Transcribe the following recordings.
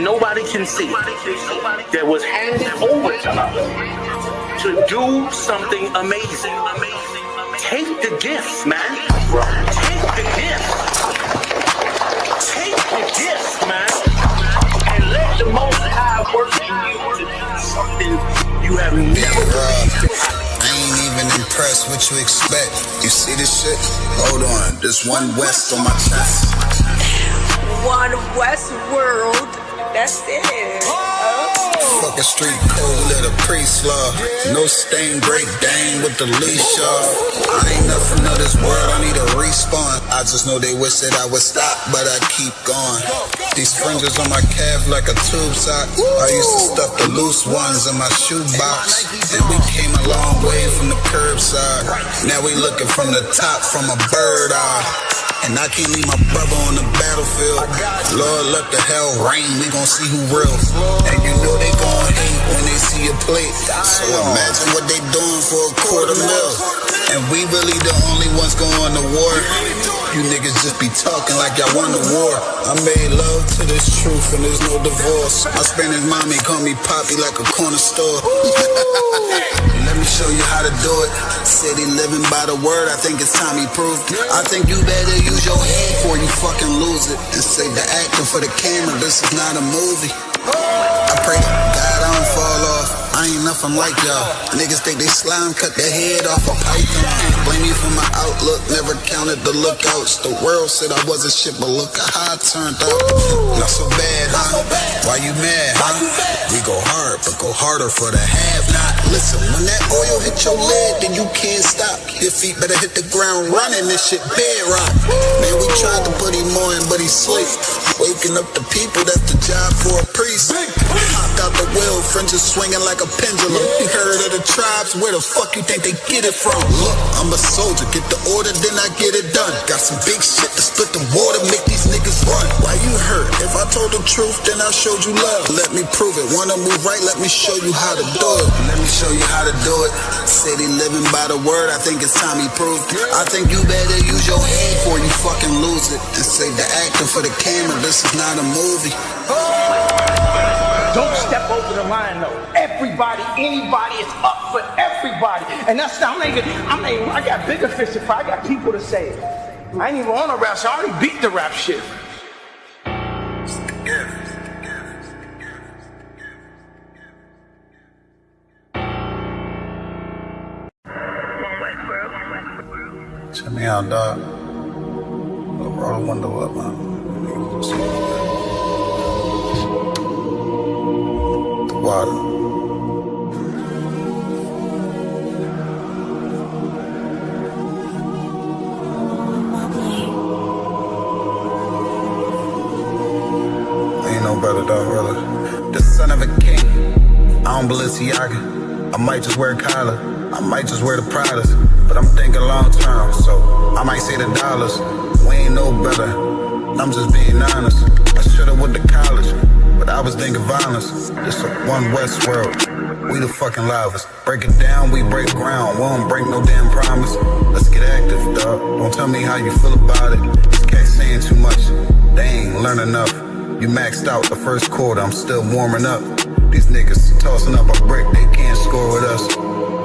nobody can see that was handed over to us to do something amazing. Take the gifts, man. Take the gifts. Take the gifts, man. And let the Most High work in you to do something you have never believed. I ain't even impressed what you expect. You see this shit? Hold on, there's one West on my chest. One West world. That's it. Fucking street code, let a priest law. No stain, break dang with the leash off. I ain't nothing of this world, I need a respawn. I just know they wish that I would stop, but I keep going. These fringes on my calf like a tube sock. I used to stuff the loose ones in my shoebox. And we came a long way from the curbside. Now we looking from the top from a bird eye. And I can't leave my brother on the battlefield. Lord, let the hell rain, we gon' see who real. And you know they gon' hate when they see a plate. So imagine what they doing for $250,000. And we really the only ones going to war. You niggas just be talking like y'all won the war. I made love to this truth and there's no divorce. My Spanish mommy call me Poppy like a corner store. Let me show you how to do it. Said he living by the word, I think it's time he proved. I think you better use your head before you fucking lose it. And save the acting for the camera, this is not a movie. I pray to God I don't fall off. I ain't nothing like y'all. Niggas think they slime, cut their head off a python. Blame me for my outlook, never counted the lookouts. The world said I wasn't shit, but look how I turned out. Not so bad, huh? Why you mad, huh? We go hard, but go harder for the have-not. Listen, when that oil hit your leg, then you can't stop. Your feet better hit the ground running, this shit bedrock. Man, we tried to put him on, but he's asleep. Waking up the people, that's the job for a priest. Hopped out the wheel, fringes swinging like a pendulum. You heard of the tribes, where the fuck you think they get it from? Look, I'm a soldier, get the order, then I get it done. Got some big shit to split the water, make these niggas run. Why you hurt? If I told the truth, then I showed you love. Let me prove it, wanna move right, let me show you how to do it. Let me show you how to do it. Said he living by the word, I think it's time he proved. I think you better use your head before you fucking lose it. And save the acting for the camera, this is not a movie. Don't step over the line though. Everybody, anybody, it's up for everybody. And that's not, I got bigger fish to fry. I got people to save. I ain't even on a rap, so I already beat the rap shit. Check me out, dog. Roll the window up, man. Water. Ain't no better, dog, really. The son of a king. I don't Balenciaga. I might just wear a collar. I might just wear the Pradas. But I'm thinking long term, so I might say the dollars. We ain't no better. I'm just being honest. I should've went to college, but I was thinking violence. It's a one West world. We the fucking loudest. Break it down, we break ground. We don't break no damn promise. Let's get active, dog. Don't tell me how you feel about it. These cats saying too much. They ain't learn enough. You maxed out the first quarter. I'm still warming up. These niggas tossing up a brick. They can't score with us.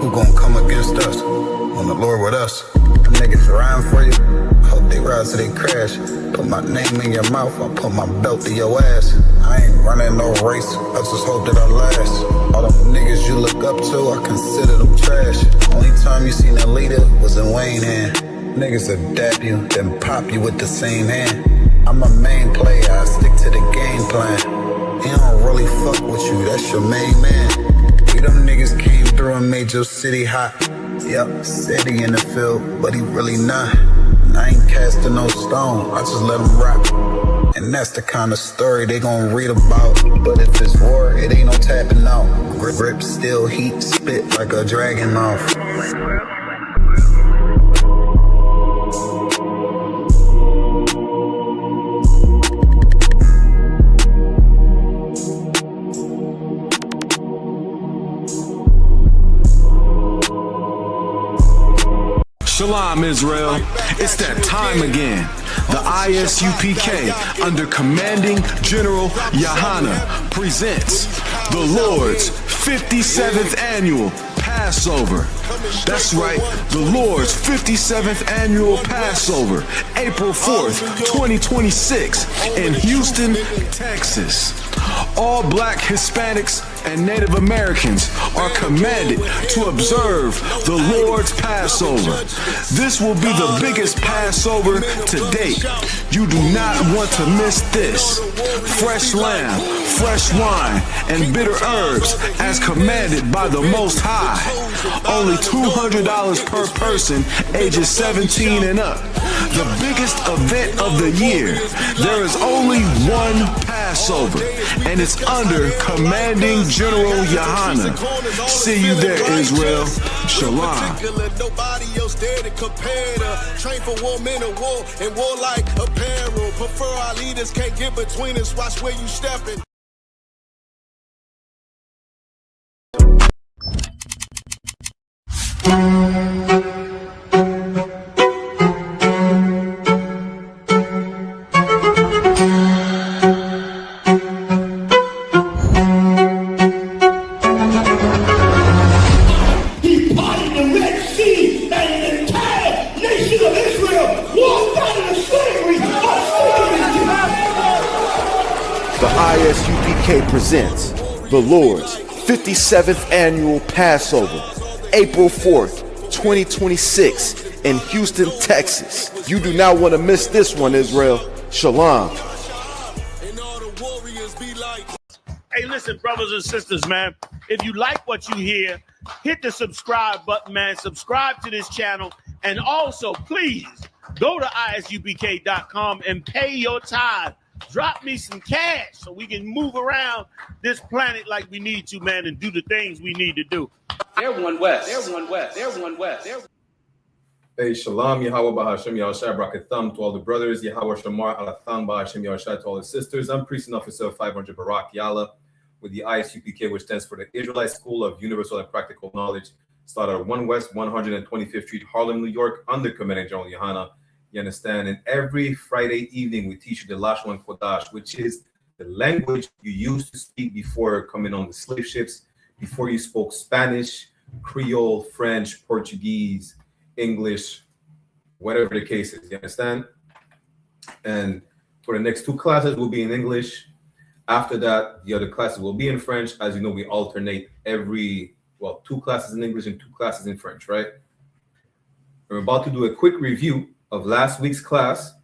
Who gon' come against us? On the Lord with us. Them niggas riding for you. Hope they rise till they crash. Put my name in your mouth, I put my belt to your ass. I ain't running no race, I just hope that I last. All them niggas you look up to, I consider them trash. Only time you seen a leader was in Wayne hand. Niggas will dap you, then pop you with the same hand. I'm a main player, I stick to the game plan. He don't really fuck with you, that's your main man. We them niggas came through and made your city hot. Yup, said he in the field, but he really not. I ain't casting no stone, I just let him rock. And that's the kind of story they gon' read about. But if it's war, it ain't no tapping out. Grip still heat, spit like a dragon mouth. Shalom. Shalom, Israel. It's that time again. The I.S.U.P.K. under Commanding General YAHANNA presents the Lord's 57th Annual Passover. That's right, the Lord's 57th Annual Passover, April 4th, 2026 in Houston, Texas. All Black, Hispanics, and Native Americans are commanded to observe the Lord's Passover. This will be the biggest Passover to date. You do not want to miss this. Fresh lamb, fresh wine, and bitter herbs as commanded by the Most High. Only $200 per person, ages 17 and up. The biggest event of the year. There is only one Passover, and it's under Commanding General YAHANNA. See you there, Israel. Shalom. Nobody else there to compare to. Train for war, men of war, and warlike apparel. Prefer our leaders, can't get between us. Watch where you stepping. I.S.U.P.K. presents the Lord's 57th Annual Passover, April 4th, 2026 in Houston, Texas. You do not want to miss this one, Israel. Shalom. Hey, listen, brothers and sisters, man. If you like what you hear, hit the subscribe button, man. Subscribe to this channel. And also, please, go to isupk.com and pay your tithe. Drop me some cash so we can move around this planet like we need to, man, and do the things we need to do. They're one west. They're one west. They're one west. Hey, Shalom, Yahweh Bahashem Yahushai Brakatham to all the brothers, Yahweh Shamar Alatham Bahashem Yahushai to all the sisters. I'm Priest and Officer of 500 Barak Yala with the I.S.U.P.K, which stands for the Israelite School of Universal and Practical Knowledge. Started at 1 West 125th Street, Harlem, New York, under Commanding General YAHANNA. You understand? And every Friday evening, we teach you the Lashawan Qadash, which is the language you used to speak before coming on the slave ships, before you spoke Spanish, Creole, French, Portuguese, English, whatever the case is. You understand? And for the next 2 classes will be in English. After that, the other classes will be in French. As you know, we alternate 2 classes in English and 2 classes in French, right? We're about to do a quick review of last week's class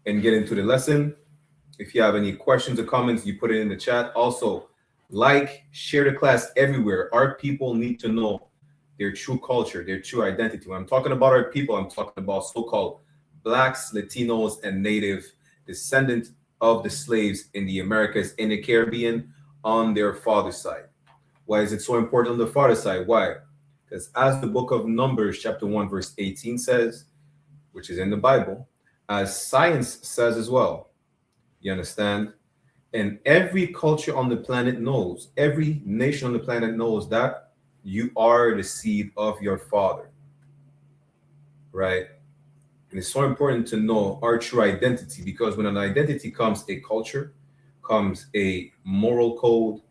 and get into the lesson. If you have any questions or comments, you put it in the chat. Also, share the class everywhere. Our people need to know their true culture, their true identity. When I'm talking about our people, I'm talking about so-called Blacks, Latinos, and Native descendants of the slaves in the Americas, in the Caribbean, on their father's side. Why is it so important on the father's side? Why? Because as the book of Numbers, chapter 1, verse 18 says, which is in the Bible, as science says as well, you understand? And every culture on the planet knows, every nation on the planet knows that you are the seed of your father, right? And it's so important to know our true identity, because when an identity comes a culture, comes a moral code,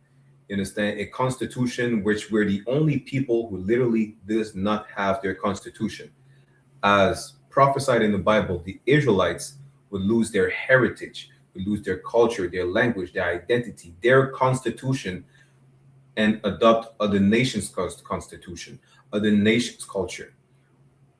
you understand, a constitution, which we're the only people who literally does not have their constitution. As prophesied in the Bible, the Israelites would lose their heritage, would lose their culture, their language, their identity, their constitution, and adopt other nations' constitution, other nations' culture.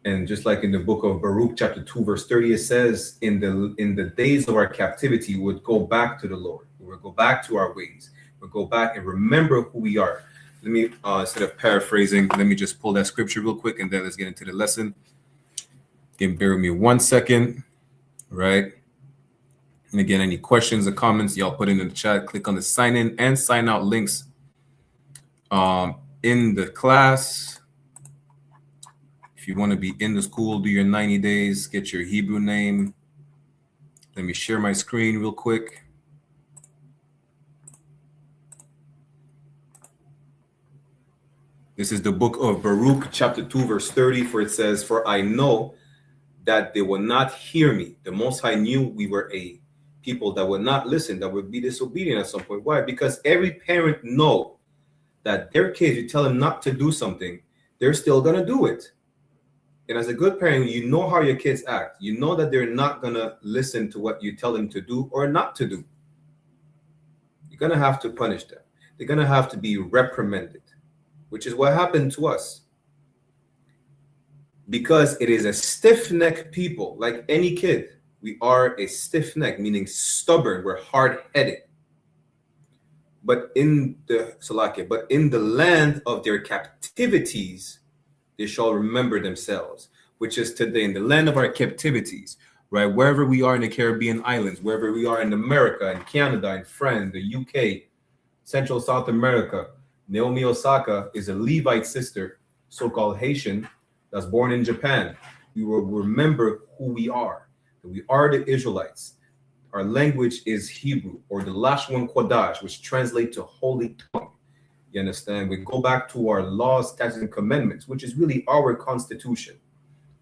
And just like in the book of Baruch, chapter 2, verse 30, it says, in the days of our captivity, we would go back to the Lord. We would go back to our ways. We'll go back and remember who we are. Let me, instead of paraphrasing, let me just pull that scripture real quick, and then let's get into the lesson. Again, bear with me 1 second, right? And again, any questions or comments, y'all put in the chat. Click on the sign in and sign out links in the class. If you want to be in the school, do your 90 days, get your Hebrew name. Let me share my screen real quick. This is the book of Baruch, chapter 2, verse 30, for it says, "For I know that they would not hear me. The Most High knew we were a people that would not listen, that would be disobedient at some point. Why? Because every parent know that their kids, you tell them not to do something, they're still going to do it. And as a good parent, you know how your kids act. You know that they're not going to listen to what you tell them to do or not to do. You're going to have to punish them. They're going to have to be reprimanded, which is what happened to us. Because it is a stiff-necked people, like any kid. We are a stiff-neck, meaning stubborn. We're hard-headed. But in the land of their captivities, they shall remember themselves, which is today in the land of our captivities, right? Wherever we are in the Caribbean islands, wherever we are in America, in Canada, in France, the UK, Central South America. Naomi Osaka is a Levite sister, so-called Haitian, that's born in Japan. We will remember who we are. We are the Israelites. Our language is Hebrew, or the Lashawan Qadash, which translates to holy tongue. You understand? We go back to our laws, statutes, and commandments, which is really our constitution.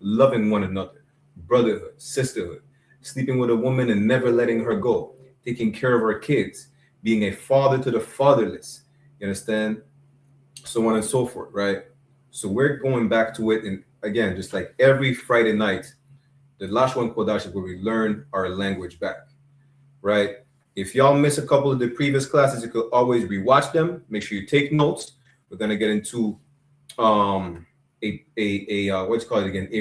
Loving one another, brotherhood, sisterhood, sleeping with a woman and never letting her go, taking care of our kids, being a father to the fatherless. You understand? So on and so forth, right? So we're going back to it. And again, just like every Friday night, the Lashawan Qadash is where we learn our language back, right? If y'all miss a couple of the previous classes, you could always rewatch them. Make sure you take notes. We're going to get into a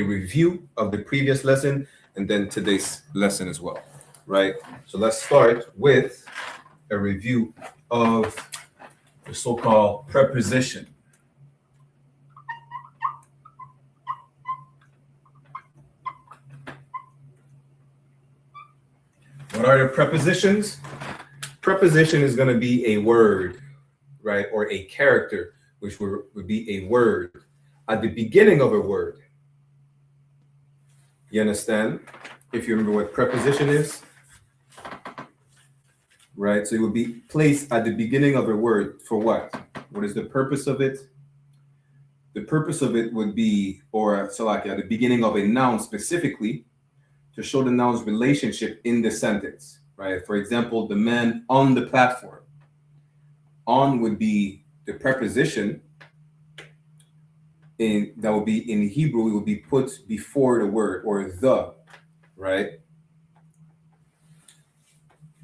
review of the previous lesson and then today's lesson as well, right? So let's start with a review of the so-called preposition. What are the prepositions? Preposition is going to be a word, right? Or a character, which would be a word at the beginning of a word. You understand? If you remember what preposition is, right? So it would be placed at the beginning of a word for what? What is the purpose of it? The purpose of it would be, at the beginning of a noun specifically, to show the noun's relationship in the sentence, right? For example, the man on the platform. On would be the preposition, that would be in Hebrew, it would be put before the word, or the, right?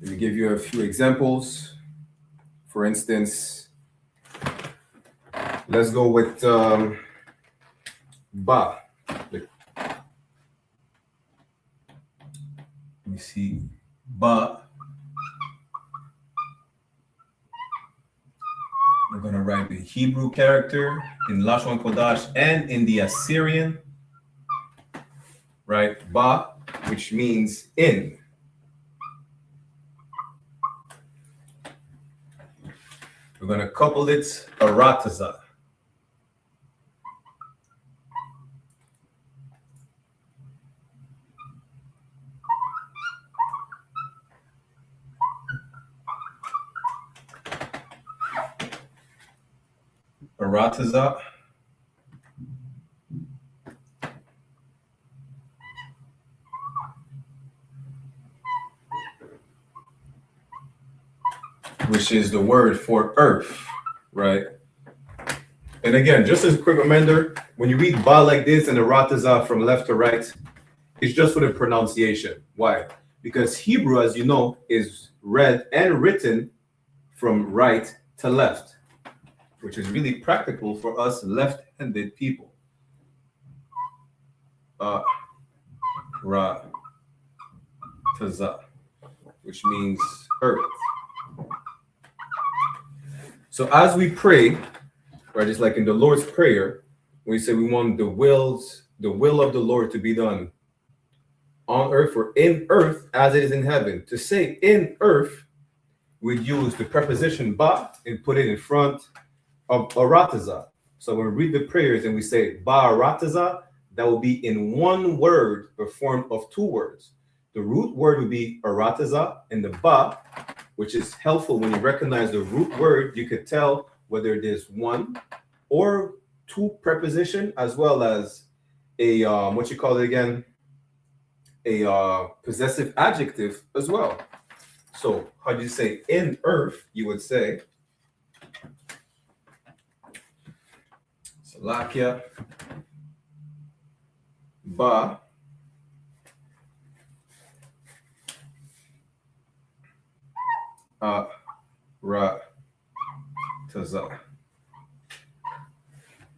Let me give you a few examples. For instance, let's go with ba. Let me see, ba. We're going to write the Hebrew character in Lashawan Qadash and in the Assyrian, right? Ba, which means in. We're going to couple it arataza. Arataza. Which is the word for earth, right? And again, just as a quick reminder, when you read ba like this and arataza from left to right, it's just for the pronunciation. Why? Because Hebrew, as you know, is read and written from right to left, which is really practical for us left-handed people. Ra taza, which means earth. So as we pray, right, just like in the Lord's Prayer, we say we want the will of the Lord to be done on earth or in earth as it is in heaven. To say in earth, we use the preposition ba and put it in front of arataza. So when we read the prayers and we say ba arataza, that will be in one word, the form of two words. The root word would be arataza, and the ba, which is helpful when you recognize the root word, you could tell whether it is one or two preposition, as well as a what you call it again, a possessive adjective as well. So how do you say in earth? You would say Salakia ba arataza.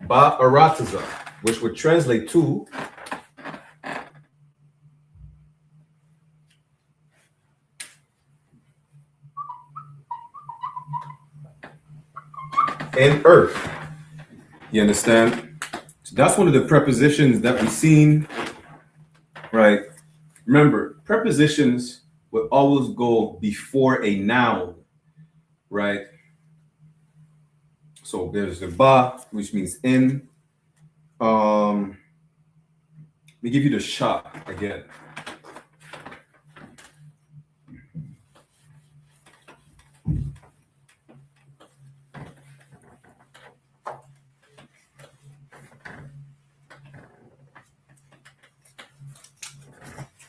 Ba arataza, which would translate to in earth. You understand? So that's one of the prepositions that we've seen, right? Remember, prepositions will always go before a noun, right? So there's the ba, which means in. Let me give you the sha again.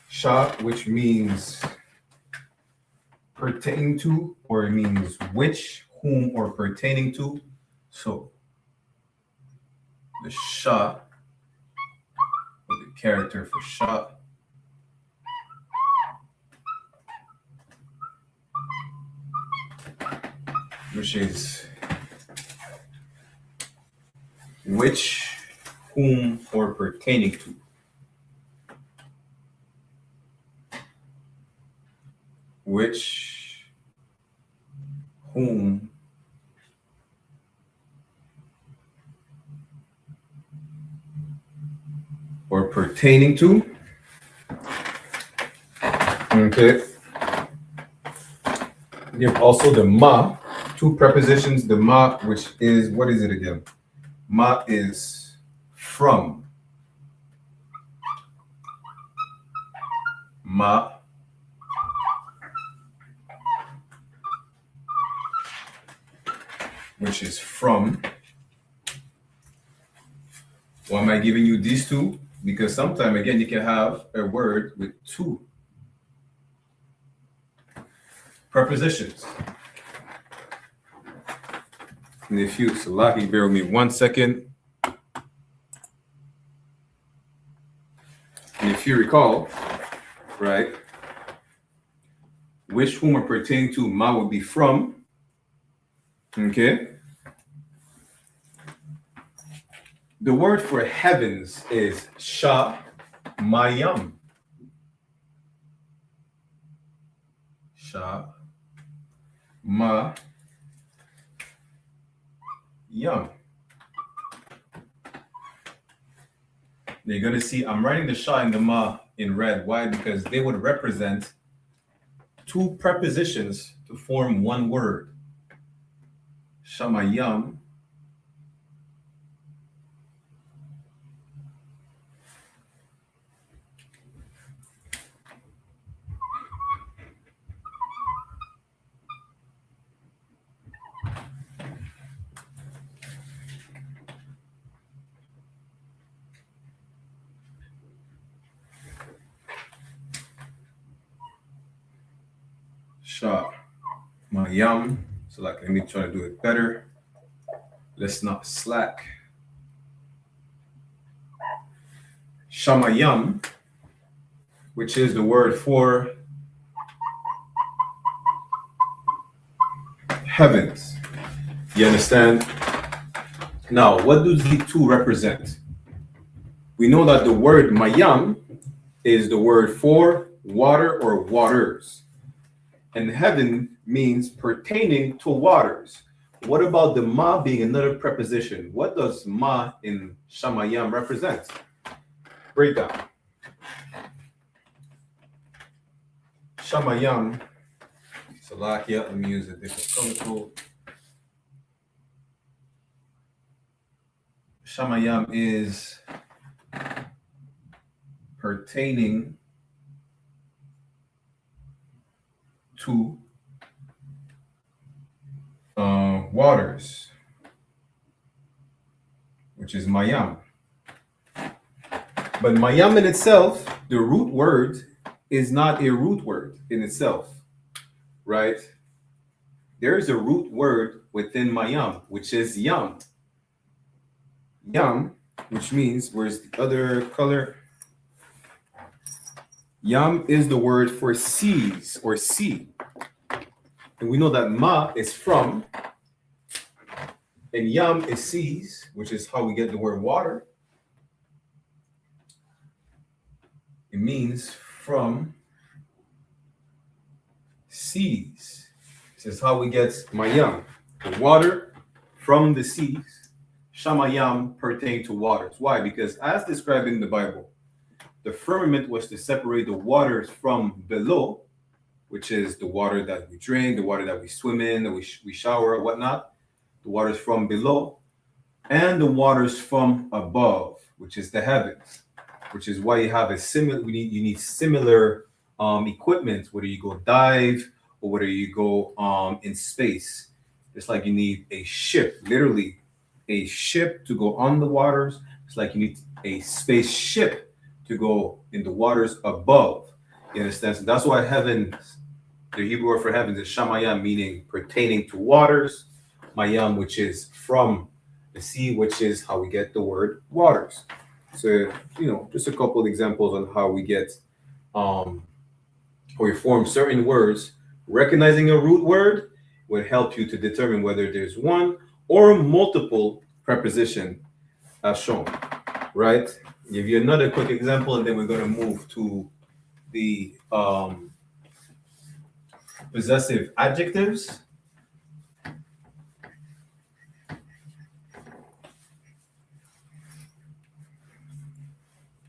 Sha, which means pertain to, or it means which, whom, or pertaining to. So the sha, or the character for sha, which is which, whom, or pertaining to. Which, whom, or pertaining to. Okay. We have also the ma, two prepositions. The ma, which is, what is it again? Ma is from. Ma. Which is from. Why am I giving you these two? Because sometimes, again, you can have a word with two prepositions. And if you, so lucky, bear with me 1 second. And if you recall, right, which, whom, or pertaining to, ma would be from. Okay. The word for heavens is shamayam. Shamayam. Now you're going to see I'm writing the sha and the ma in red. Why? Because they would represent two prepositions to form one word. Shamayam. Shamayam. So like, let me try to do it better. Let's not slack. Shamayam, which is the word for heavens. You understand? Now, what do these two represent? We know that the word mayam is the word for water or waters. And heaven means pertaining to waters. What about the ma being another preposition? What does ma in Shamayam represent? Break down. Shamayam, Salakia, let me use a different color code. Shamayam is pertaining to waters, which is mayam. But mayam in itself, the root word is not a root word in itself, right? There is a root word within mayam, which is yam. Yam, which means, where's the other color? Yam is the word for seas or sea. And we know that ma is from, and yam is seas, which is how we get the word water. It means from seas. This is how we get mayam, the water from the seas. Shamayam pertain to waters. Why? Because as described in the Bible, the firmament was to separate the waters from below, which is the water that we drink, the water that we swim in, that we shower or whatnot, the waters from below, and the waters from above, which is the heavens, which is why you have a similar, you need similar equipment, whether you go dive or whether you go in space. It's like you need a ship, literally a ship to go on the waters. It's like you need a spaceship to go in the waters above. You understand? So that's why heaven, the Hebrew word for heavens is shamayam, meaning pertaining to waters. Mayam, which is from the sea, which is how we get the word waters. So, just a couple of examples on how we get, how we form certain words. Recognizing a root word will help you to determine whether there's one or multiple preposition as shown, right? Give you another quick example, and then we're going to move to the possessive adjectives.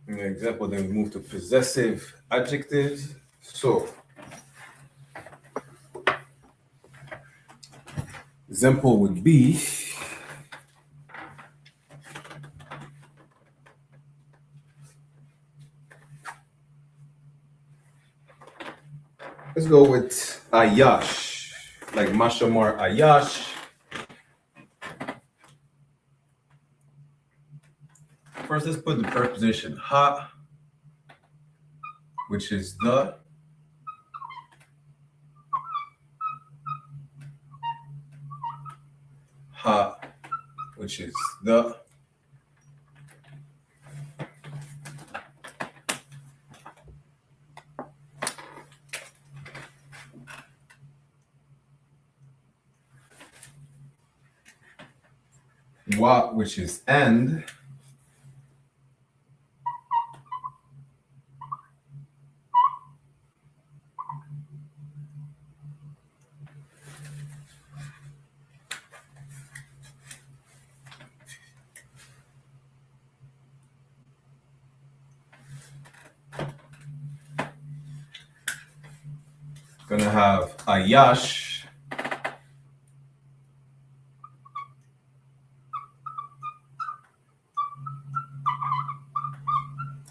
An example, then we move to possessive adjectives. So, example would be let's go with ayash, like mashamar ayash. First, let's put the preposition ha, which is the. Ha, which is the. Wa, which is and. Gonna have ayash,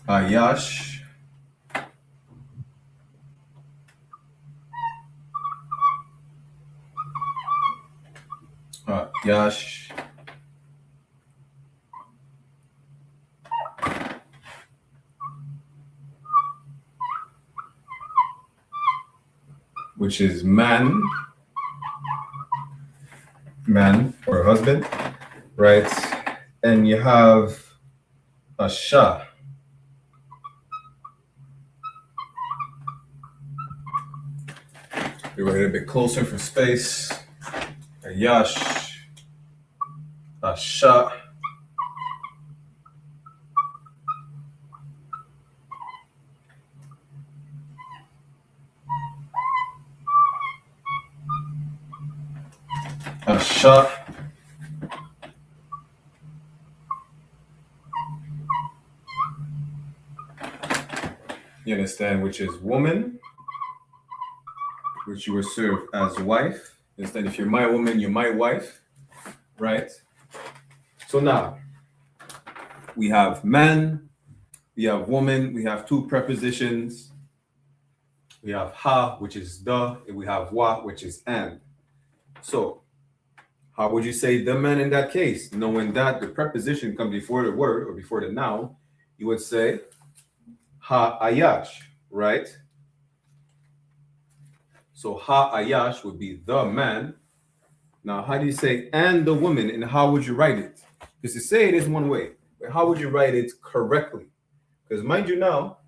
ayash, ayash, which is man or husband, right? And you have asha, we were a bit closer for space. Ayash, asha, asha, you understand, which is woman, which you will serve as wife. Instead, if you're my woman, you're my wife, right? So now we have man, we have woman, we have two prepositions. We have ha, which is the, and we have wa, which is and. So how would you say the man in that case? Knowing that the preposition comes before the word or before the noun, you would say ha ayash, right? So ha-ayash would be the man. Now, how do you say and the woman, and how would you write it? Because to say it is one way, but how would you write it correctly? Because mind you now,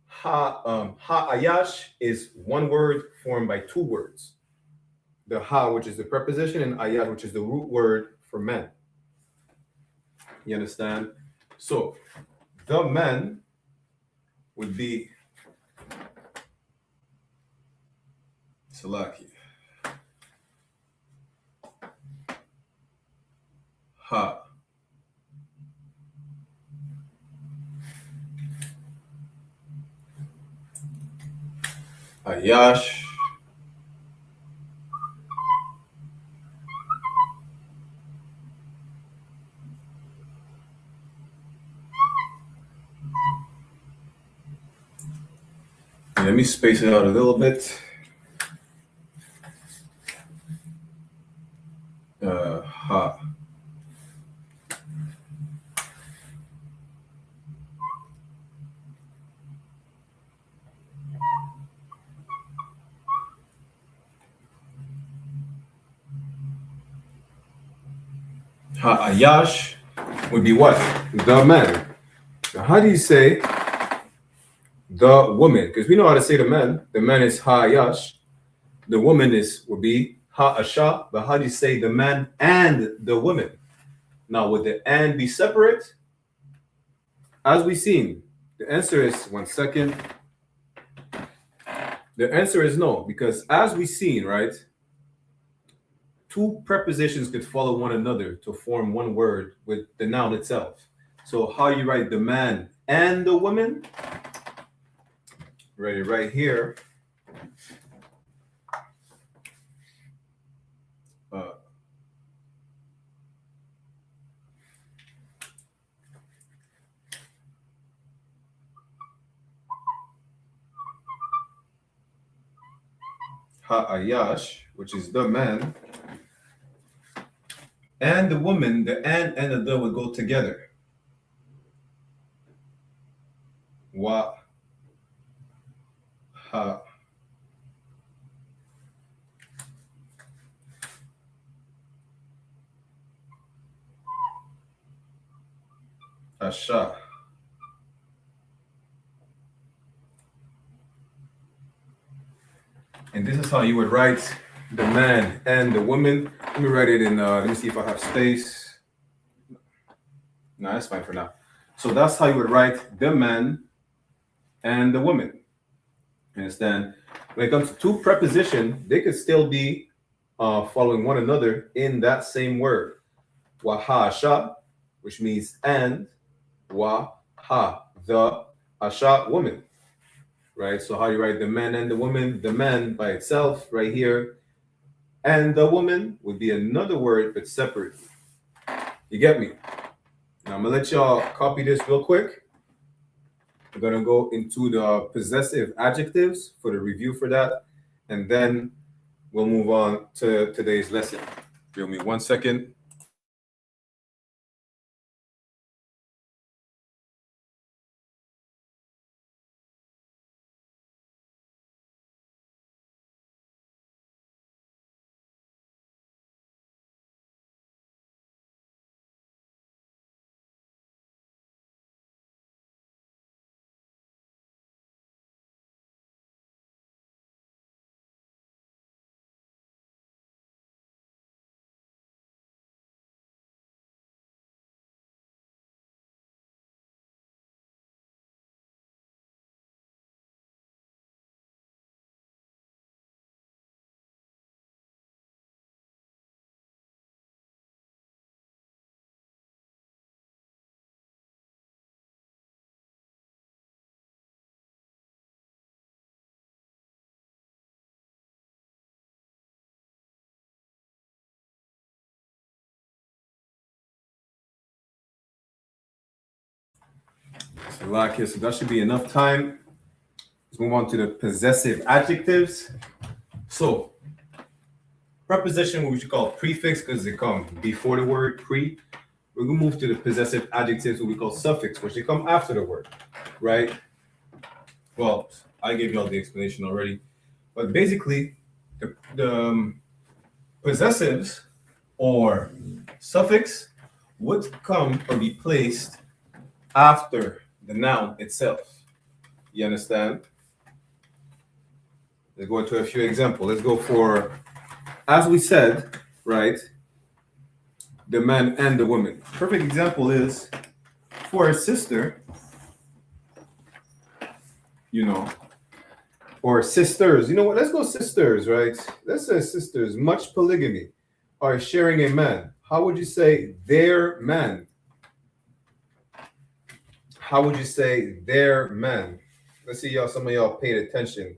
ha-ayash is one word formed by two words. The ha, which is the preposition, and ayash, which is the root word for men. You understand? So, the man would be Salaki. Ha. Ayash. Let me space it out a little bit. Ha. Ha-ayash would be what? The man. Now, how do you say the woman? Because we know how to say the man. The man is ha-ayash. The woman would be ha-asha. But how do you say the man and the woman? Now, would the and be separate? As we've seen, the answer is, one second. The answer is no, because as we've seen, right, two prepositions could follow one another to form one word with the noun itself. So how you write the man and the woman? Ready, right here. Ha-ayash, which is the man, and the woman, the and the would go together. Wa ha asha. And this is how you would write the man and the woman. Let me write it in, let me see if I have space. No, that's fine for now. So that's how you would write the man and the woman. Understand? When it comes to two prepositions, they could still be following one another in that same word. Wa-ha-asha, which means and, wa-ha, the asha, woman. Right? So how you write the man and the woman? The man by itself right here. And the woman would be another word, but separate. You get me? Now I'm going to let y'all copy this real quick. We're going to go into the possessive adjectives for the review for that. And then we'll move on to today's lesson. Give me 1 second. So like here, so that should be enough time. Let's move on to the possessive adjectives. So preposition, which we call prefix because they come before the word pre. We're gonna move to the possessive adjectives, what we call suffix, which they come after the word, right? Well, I gave y'all the explanation already. But basically, the possessives or suffix would come or be placed after the noun itself. You understand? Let's go into a few examples. Let's go for, as we said, right, the man and the woman. Perfect example is for a sister, you know, or sisters. You know what? Let's go sisters, right? Let's say sisters, much polygamy, are sharing a man. How would you say their man? How would you say their man? Let's see, y'all. Some of y'all paid attention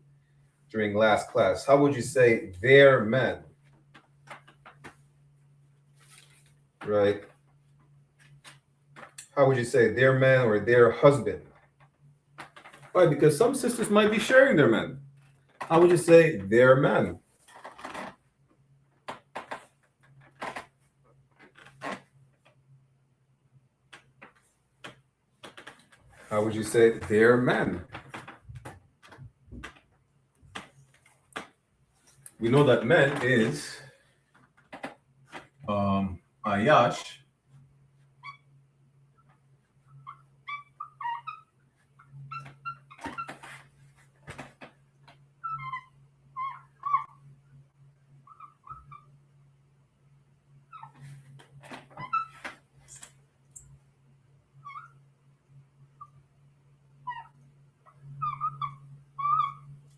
during last class. How would you say their man? Right? How would you say their man or their husband? Why? Because some sisters might be sharing their man. How would you say their man? How would you say their man? We know that man is Ayash.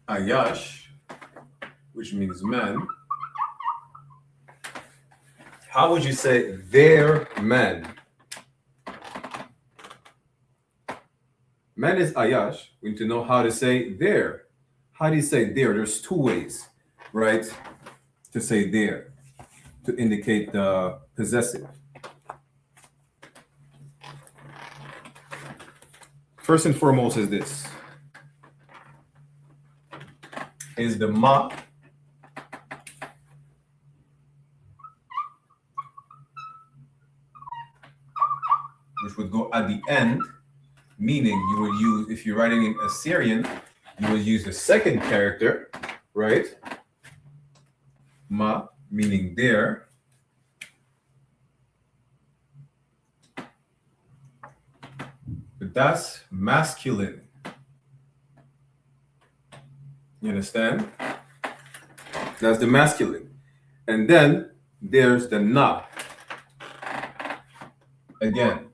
Ayash, which means man. How would you say their man? Man is Ayash. We need to know how to say their. How do you say their? There's two ways, right, to say their, to indicate the possessive. First and foremost is this. Is the ma, which would go at the end, meaning you would use, if you're writing in Assyrian, you would use the second character, right? Ma, meaning there. But that's masculine. You understand? That's the masculine. And then there's the na. Again.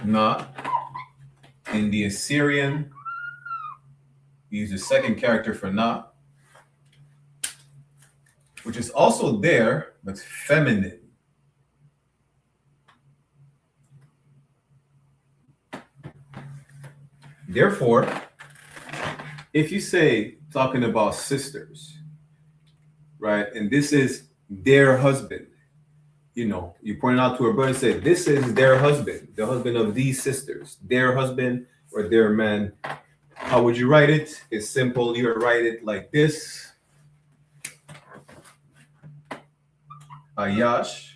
Na. In the Assyrian, we use the second character for na, which is also there, but feminine. Therefore, if you say, talking about sisters, right, and this is their husband, you know, you point out to a brother and say, this is their husband, the husband of these sisters, their husband or their man. How would you write it? It's simple. You would write it like this. Ayash.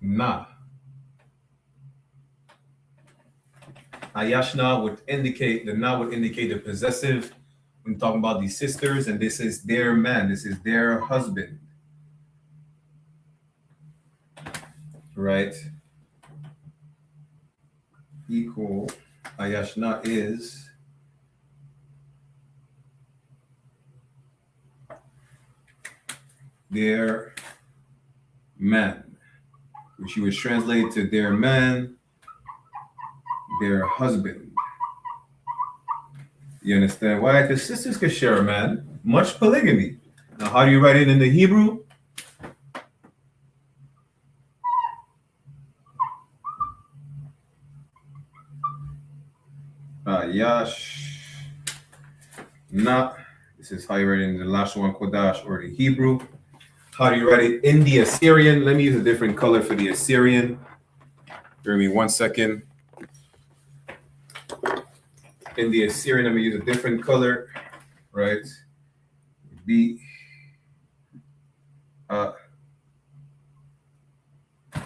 Na. Ayashna would indicate, the na would indicate the possessive when talking about these sisters, and this is their man, this is their husband. Right? Equal. Ayashna is their man, which you would translate to their man, their husband. You understand why? Because sisters could share a man, much polygamy. Now, how do you write it in the Hebrew? Yash. Na. This is how you write it in the Lashawan Qadash or the Hebrew. How do you write it in the Assyrian? Let me use a different color for the Assyrian. Give me 1 second. In the Assyrian, I'm going to use a different color, right? B.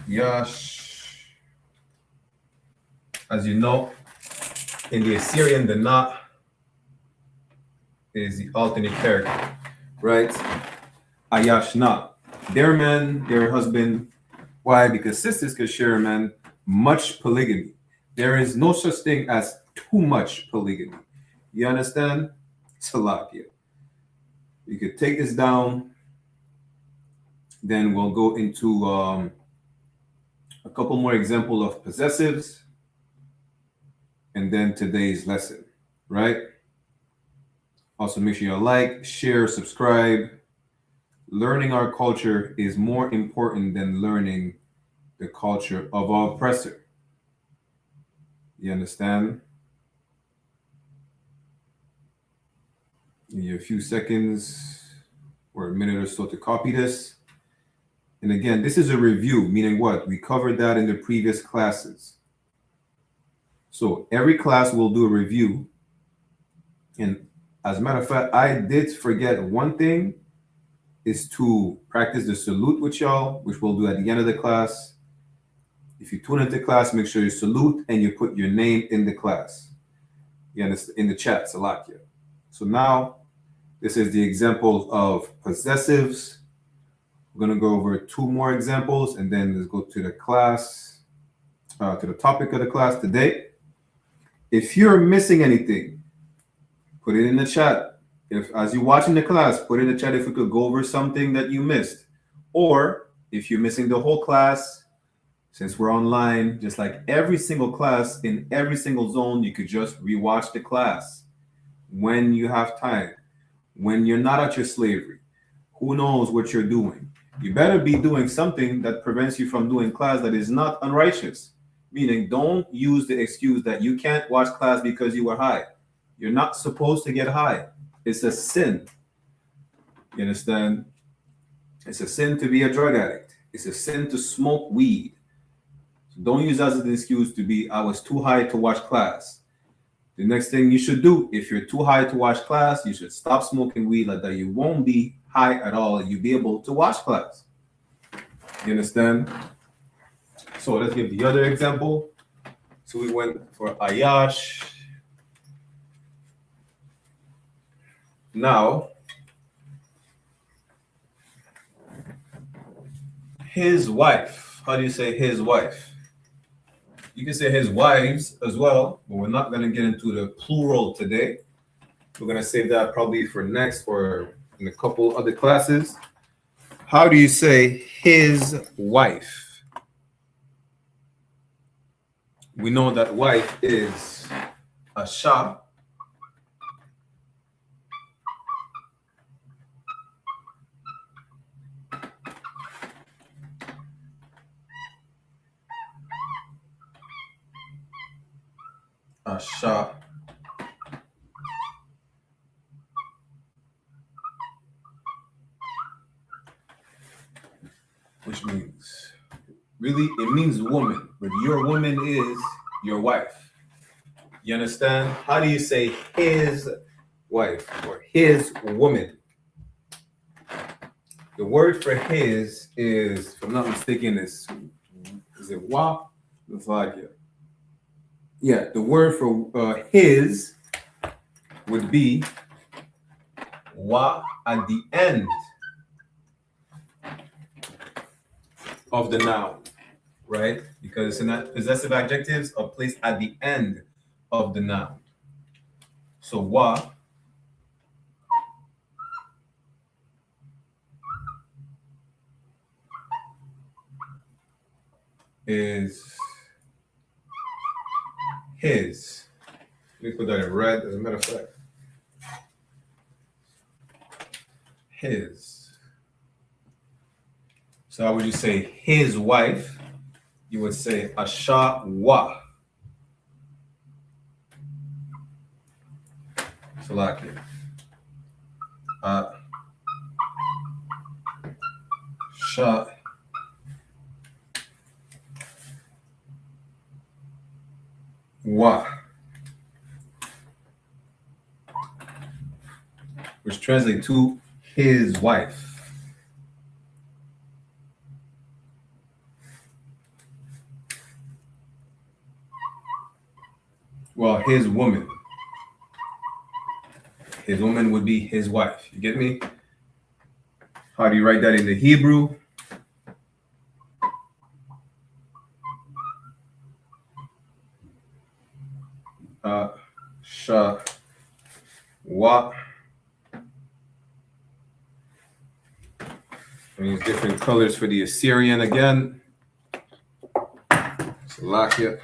Yash. As you know, in the Assyrian, the Na is the alternate character, right? Ayashna. Their man, their husband. Why? Because sisters can share a man. Much polygamy. There is no such thing as too much polygamy. You understand? Salakia. You could take this down. Then we'll go into a couple more examples of possessives. And then today's lesson, right? Also, make sure you like, share, subscribe. Learning our culture is more important than learning the culture of our oppressor. You understand? Give you a few seconds or a minute or so to copy this. And again, this is a review, meaning what? We covered that in the previous classes. So every class will do a review. And as a matter of fact, I did forget one thing is to practice the salute with y'all, which we'll do at the end of the class. If you tune into class, make sure you salute and you put your name in the class. You understand? In the chat, Salakia. So now, this is the example of possessives. We're going to go over 2 more examples and then let's go to the class, to the topic of the class today. If you're missing anything, put it in the chat. If, as you're watching the class, put in the chat if we could go over something that you missed. Or if you're missing the whole class, since we're online, just like every single class in every single zone, you could just rewatch the class when you have time, when you're not at your slavery. Who knows what you're doing? You better be doing something that prevents you from doing class that is not unrighteous. Meaning, don't use the excuse that you can't watch class because you were high. You're not supposed to get high. It's a sin. You understand? It's a sin to be a drug addict. It's a sin to smoke weed. So don't use that as an excuse to be, I was too high to watch class. The next thing you should do, if you're too high to watch class, you should stop smoking weed like that. You won't be high at all. You'll be able to watch class. You understand? So let's give the other example. So we went for Ayash. Now, his wife. How do you say his wife? You can say his wives as well, but we're not going to get into the plural today. We're going to save that probably for next or in a couple other classes. How do you say his wife? We know that wife is a sha. A sha. Which means, really, it means woman, but your woman is your wife. You understand? How do you say his wife or his woman? The word for his is, if I'm not mistaken, is it wa? It's like it. Yeah, the word for his would be wa at the end of the noun, right? Because it's not possessive adjectives are placed at the end of the noun. So wa is his. Let me put that in red as a matter of fact. His. So how would you say his wife? You would say asha wa. Salakia. Sha. Wa. Which translates to his wife. Well, his woman. His woman would be his wife. You get me? How do you write that in the Hebrew? Wa. I use different colors for the Assyrian again. Slovakia.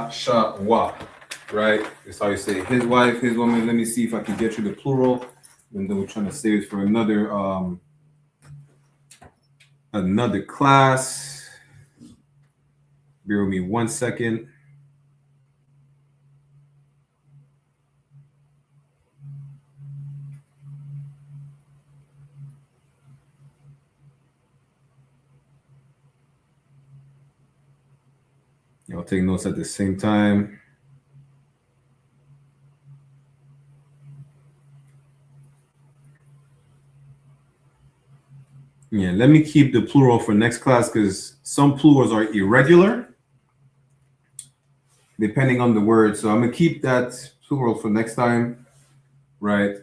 Sha. Wa. Right? That's how you say his wife, his woman. Let me see if I can get you the plural. Even though we're trying to save it for another class. Bear with me 1 second. Y'all take notes at the same time. Yeah, let me keep the plural for next class because some plurals are irregular depending on the word. So I'm going to keep that plural for next time, right?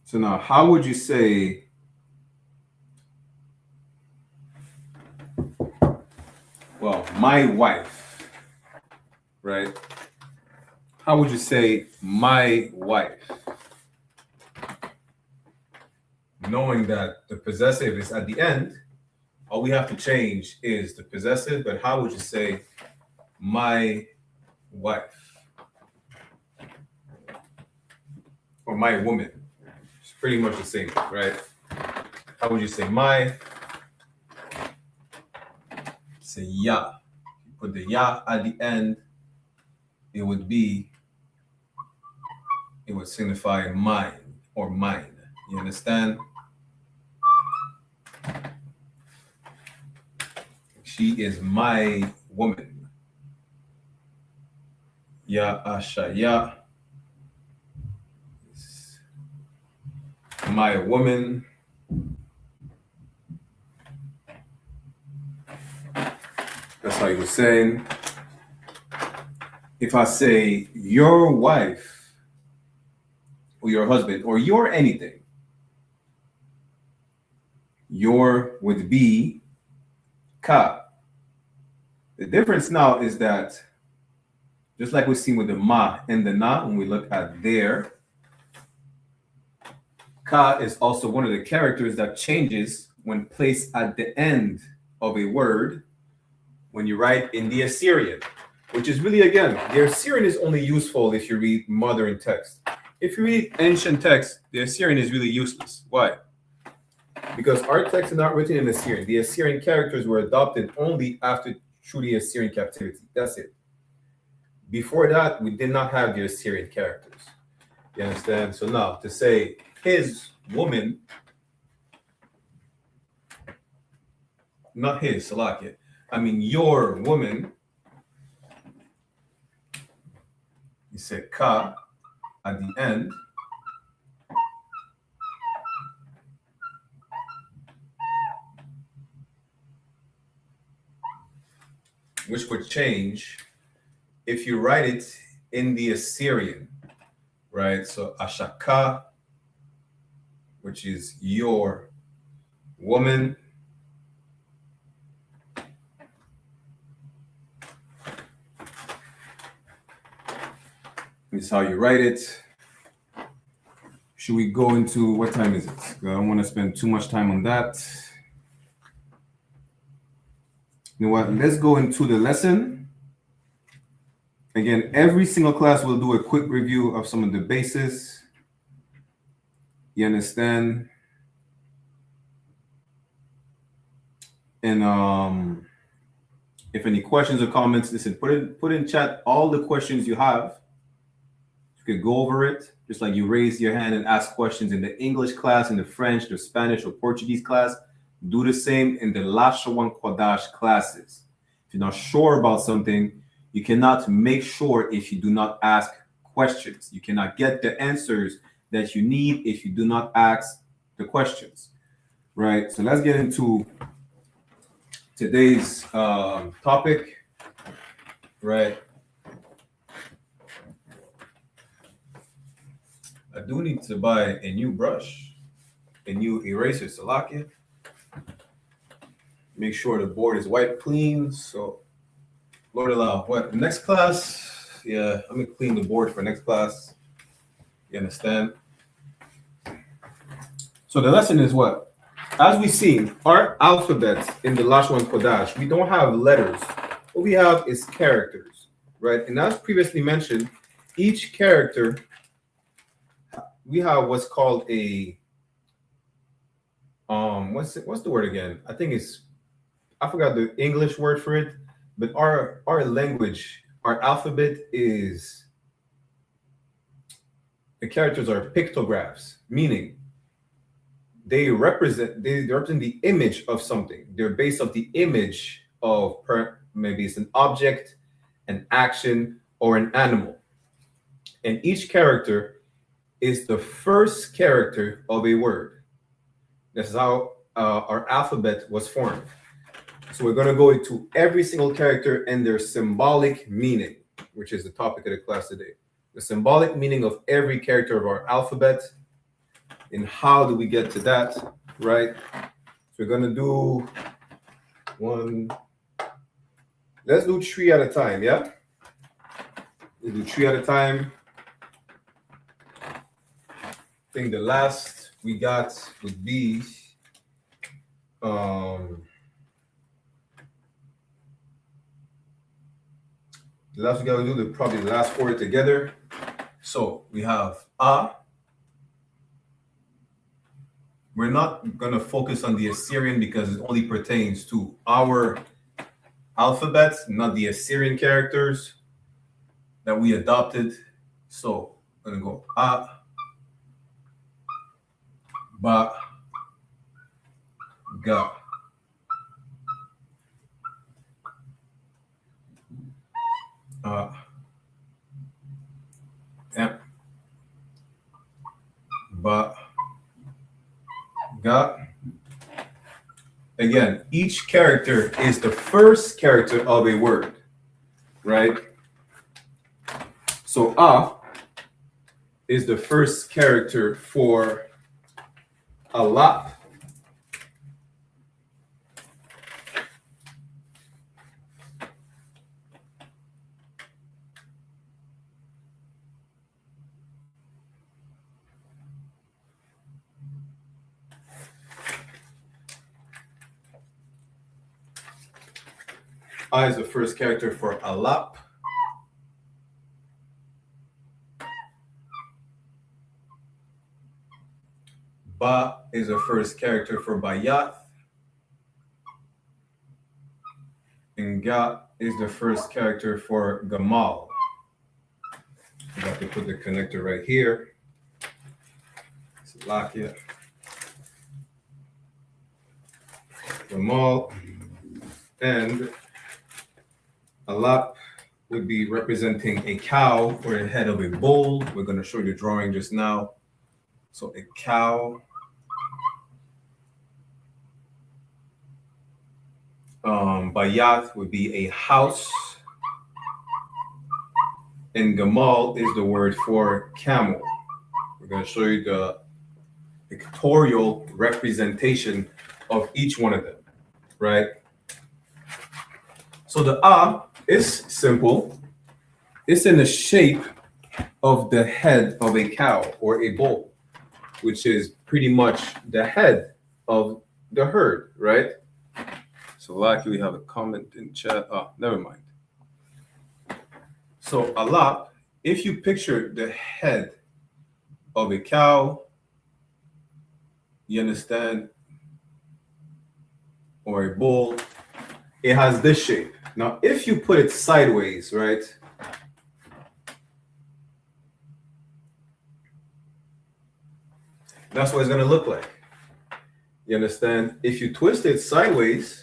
So now, how would you say, well, my wife, right? How would you say my wife? Knowing that the possessive is at the end, all we have to change is the possessive, but how would you say my wife? Or my woman? It's pretty much the same, right? How would you say my? Say ya. You put the ya at the end, it would signify mine or mine. You understand? She is my woman. Ya asha ya. My woman. That's how you were saying. If I say your wife or your husband or your anything, your would be ka. The difference now is that just like we've seen with the ma and the na, when we look at there, ka is also one of the characters that changes when placed at the end of a word when you write in the Assyrian, which is really, again, the Assyrian is only useful if you read modern text. If you read ancient text, the Assyrian is really useless. Why? Because our texts are not written in Assyrian. The Assyrian characters were adopted only after through the Assyrian captivity. That's it. Before that, we did not have the Assyrian characters. You understand? So now to say his woman, not his, Salakia. I mean your woman. You say ka at the end. Which would change if you write it in the Assyrian, right? So ashaka, which is your woman. This is how you write it. Should we go into, what time is it? I don't want to spend too much time on that. You know what? Let's go into the lesson. Again, every single class will do a quick review of some of the bases. You understand? And if any questions or comments, listen, put in chat all the questions you have. You could go over it, just like you raise your hand and ask questions in the English class, in the French, the Spanish, or Portuguese class. Do the same in the Lashawan Qadash classes. If you're not sure about something, you cannot make sure if you do not ask questions. You cannot get the answers that you need if you do not ask the questions, right? So let's get into today's topic, right? I do need to buy a new brush, a new eraser, Salakia. Make sure the board is wiped clean. So, Lord allow, what, next class? Yeah, I'm gonna clean the board for next class. You understand? So the lesson is what? As we see, our alphabet in the Lashawan Qadash, we don't have letters. What we have is characters, right? And as previously mentioned, each character, we have what's called a what's the word again? I think I forgot the English word for it, but our language, our alphabet is, the characters are pictographs, meaning they represent the image of something. They're based off the image of maybe it's an object, an action, or an animal. And each character is the first character of a word. This is how our alphabet was formed. So we're going to go into every single character and their symbolic meaning, which is the topic of the class today. The symbolic meaning of every character of our alphabet. And how do we get to that, right? So we're going to do let's do 3 at a time, yeah? We'll do 3 at a time. I think the last we got would be the last we gotta do probably the last 4 together. So we have A. We're not gonna focus on the Assyrian because it only pertains to our alphabet, not the Assyrian characters that we adopted. So I'm gonna go A, Ba, Ga. Yeah. Ba, Ga. Again, each character is the first character of a word, right? So A is the first character for I.S.U.P.K. I is the first character for I.S.U.P.K. Ba is the first character for Bayat. And Ga is the first character for Gamal. I have to put the connector right here. Salakia. Gamal. And I.S.U.P.K. would be representing a cow or the head of a bull. We're going to show you the drawing just now. So a cow. Bayat would be a house. And Gamal is the word for camel. We're going to show you the pictorial representation of each one of them, right? So the A is simple. It's in the shape of the head of a cow or a bull, which is pretty much the head of the herd, right? So luckily we have a comment in chat. Oh, never mind. So Allah, if you picture the head of a cow, you understand, or a bull, it has this shape. Now, if you put it sideways, right? That's what it's going to look like. You understand? If you twist it sideways,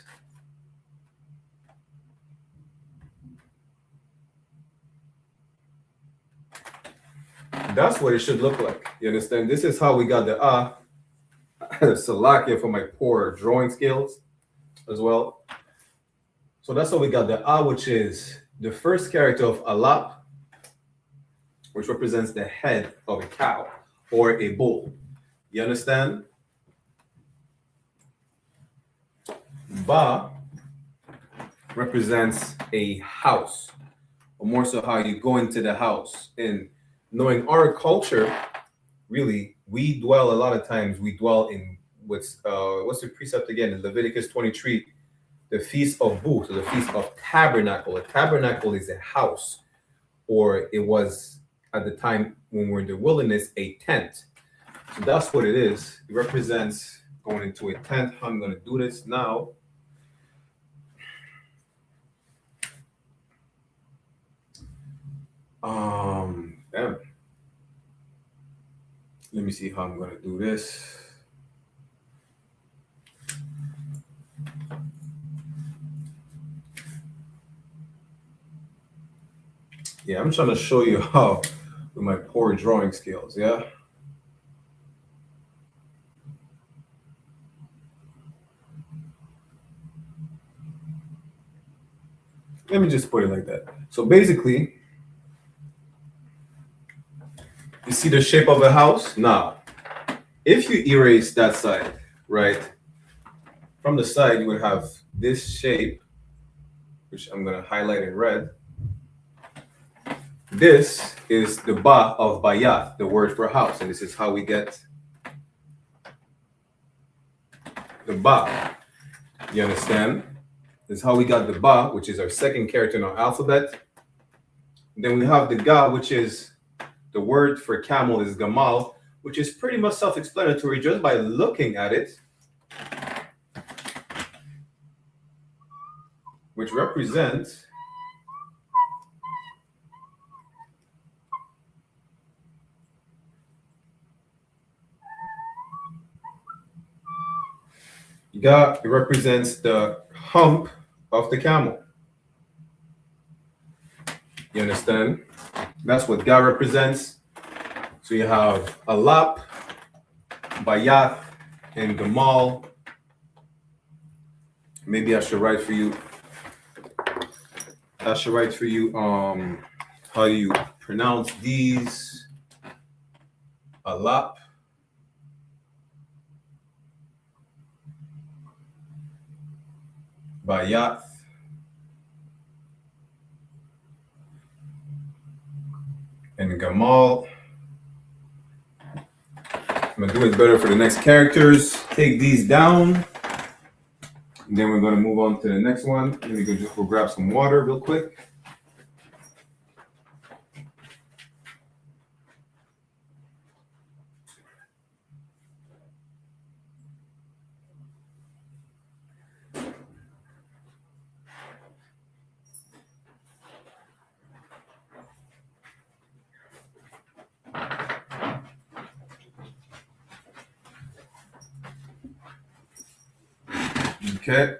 That's what it should look like. You understand? This is how we got the Salakia for my poor drawing skills as well. So that's how we got the which is the first character of alap, which represents the head of a cow or a bull. You understand? Ba represents a house, or more so how you go into the house. And knowing our culture, really, we dwell a lot of times, we dwell in what's the precept again in Leviticus 23, the Feast of Booths, or the Feast of Tabernacle. A tabernacle is a house, or it was at the time when we're in the wilderness, a tent. So that's what it is. It represents going into a tent. I'm going to do this now. Damn. Let me see how I'm going to do this. Yeah, I'm trying to show you how with my poor drawing skills, yeah? Let me just put it like that. So basically, you see the shape of a house? Now, if you erase that side, right? From the side, you would have this shape, which I'm going to highlight in red. This is the ba of bayat, the word for house. And this is how we get the ba. You understand? This is how we got the ba, which is our second character in our alphabet. And then we have the ga, which is the word for camel is gamal, which is pretty much self-explanatory just by looking at it, which represents ga. It represents the hump of the camel. You understand? That's what ga represents. So you have alap, bayat, and gamal. Maybe I should write for you. How do you pronounce these? Alap, bayat, and gamal. I'm gonna do it better for the next characters. Take these down. And then we're going to move on to the next one. Let me go grab some water real quick. Okay,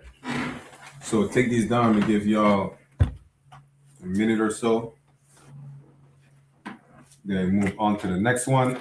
so take these down to give y'all a minute or so. Then move on to the next one.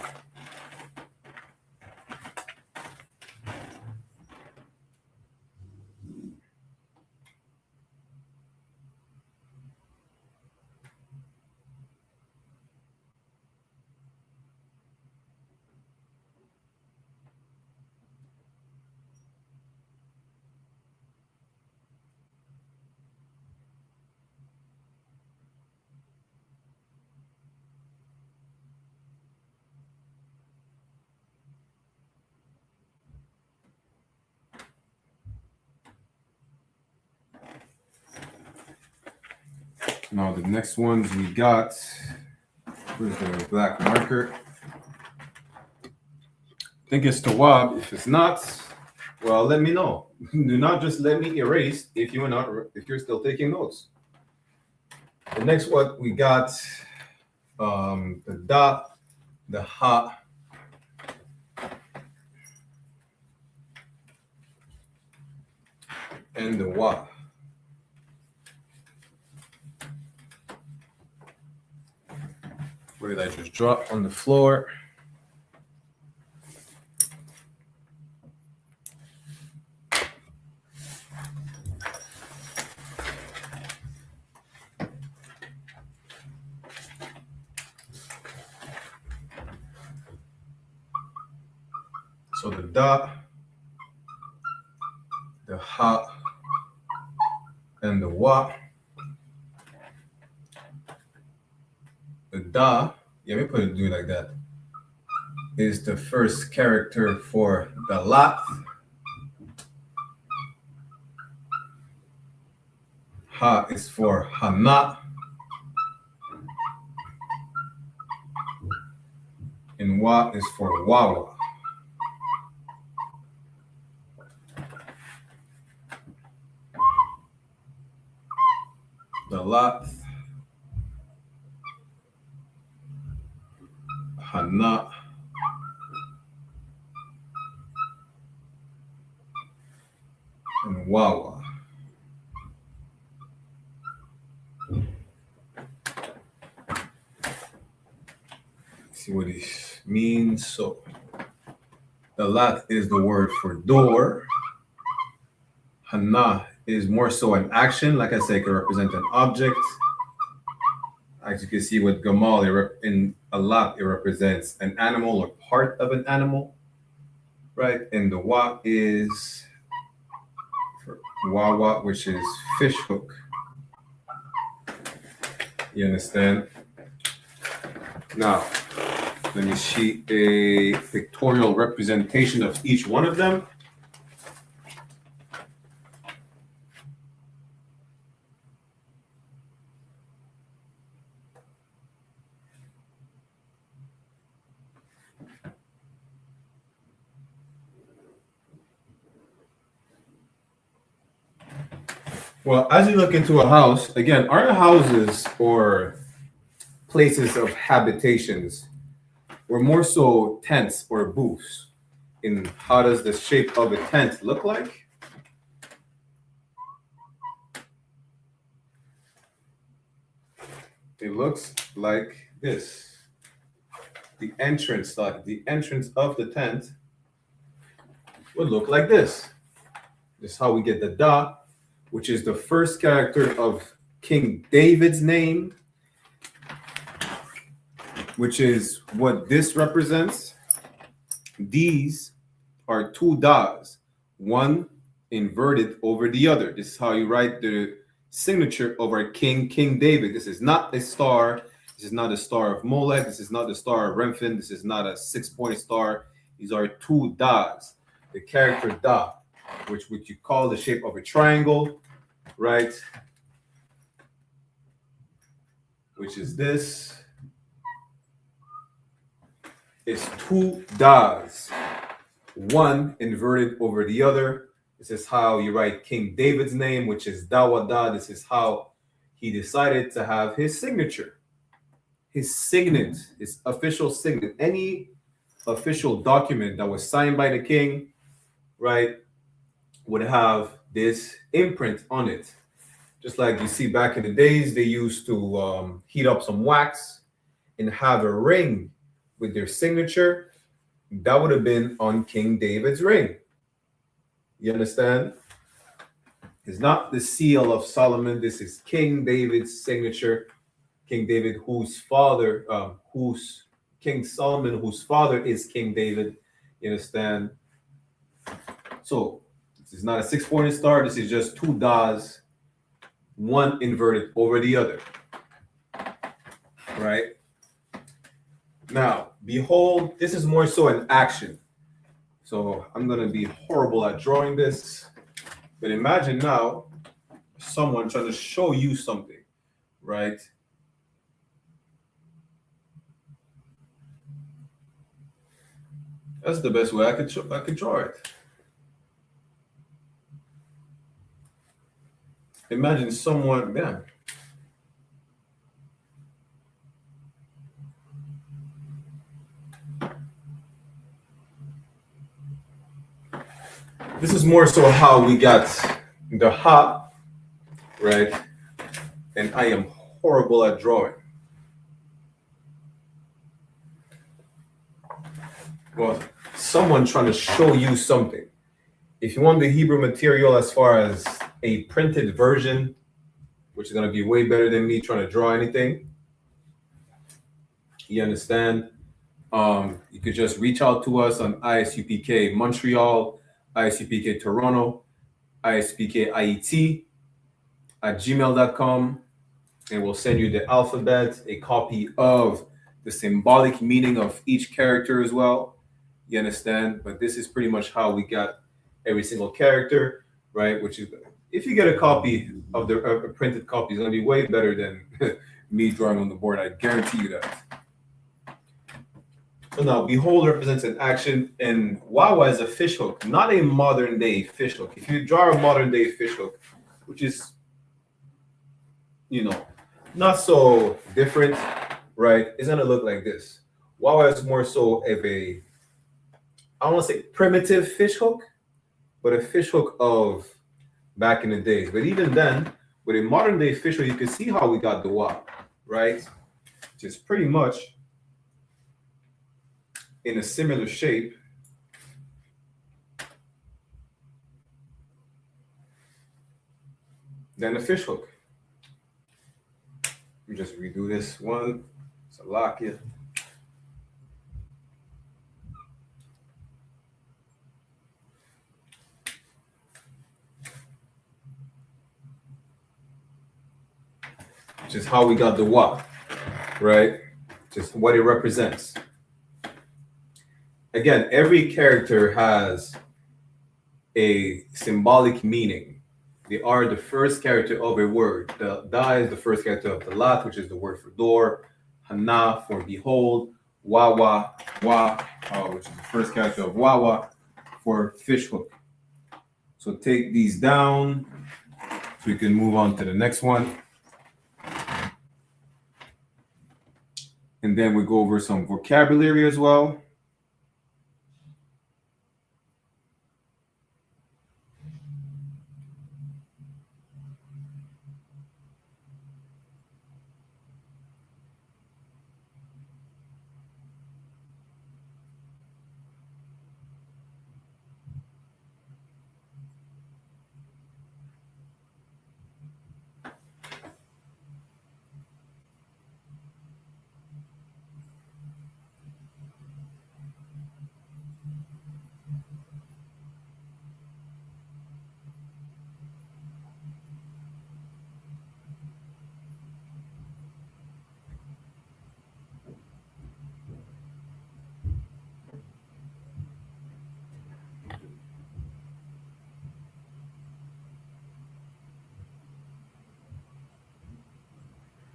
Now the next ones we got, where's the black marker? I think it's Tawab. If it's not, well, let me know. Do not just let me erase if you're still taking notes. The next one we got the da, the ha, and the wa. What did I just drop on the floor? So the da, the ha, and the wa. The da, yeah, we put it do it like that, is the first character for the lat. Ha is for hana. And wa is for wawa. The lat, hana, and wawa. See what it means. So the lat is the word for door. Hana is more so an action. Like I said, it can represent an object. As you can see with Gamal, in a lat, it represents an animal or part of an animal, right? And the wa is for wawa, which is fish hook. You understand? Now, let me see a pictorial representation of each one of them. Well, as you look into a house, again, our houses or places of habitations were more so tents or booths. In how does the shape of a tent look like? It looks like this. The entrance of the tent would look like this. This is how we get the da, which is the first character of King David's name, which is what this represents. These are two das, one inverted over the other. This is how you write the signature of our King David. This is not a star. This is not a star of Molech. This is not the star of Remphin. This is not a 6-point star. These are two das. The character da, which you call the shape of a triangle, right? Which is this. It's two das, one inverted over the other. This is how you write King David's name, which is Dawada. This is how he decided to have his signature, his signet, his official signet. Any official document that was signed by the king, right, would have this imprint on it. Just like you see back in the days, they used to heat up some wax and have a ring with their signature. That would have been on King David's ring. You understand? It's not the seal of Solomon. This is King David's signature. King David, King Solomon, whose father is King David. You understand? So this is not a 6-pointed star. This is just two das, one inverted over the other. Right? Now, behold, this is more so an action. So I'm going to be horrible at drawing this. But imagine now someone trying to show you something, right? That's the best way I could draw it. Imagine someone, man. This is more so how we got the ha, right? And I am horrible at drawing. well, someone trying to show you something. If you want the Hebrew material as far as a printed version, which is going to be way better than me trying to draw anything, you understand? You could just reach out to us on I.S.U.P.K Montreal, I.S.U.P.K Toronto, I.S.U.P.K IET at gmail.com, and we'll send you the alphabet, a copy of the symbolic meaning of each character as well. You understand? But this is pretty much how we got every single character, right? Which is, if you get a copy of a printed copy, it's going to be way better than me drawing on the board. I guarantee you that. So now, behold represents an action, and Wawa is a fishhook, not a modern day fishhook. If you draw a modern day fishhook, which is, not so different, right? It's gonna look like this. Wawa is more so of a, I don't want to say primitive fishhook, but a fishhook of back in the days. But even then, with a modern day fishhook, you can see how we got the Wawa, right? Just pretty much in a similar shape than a fishhook. Let me just redo this one. Salakia. Just how we got the wa, right? Just what it represents. Again, every character has a symbolic meaning. They are the first character of a word. The da is the first character of the lat, which is the word for door. Hana for behold. Wawa, which is the first character of wawa for fishhook. So take these down so we can move on to the next one. And then we go over some vocabulary as well.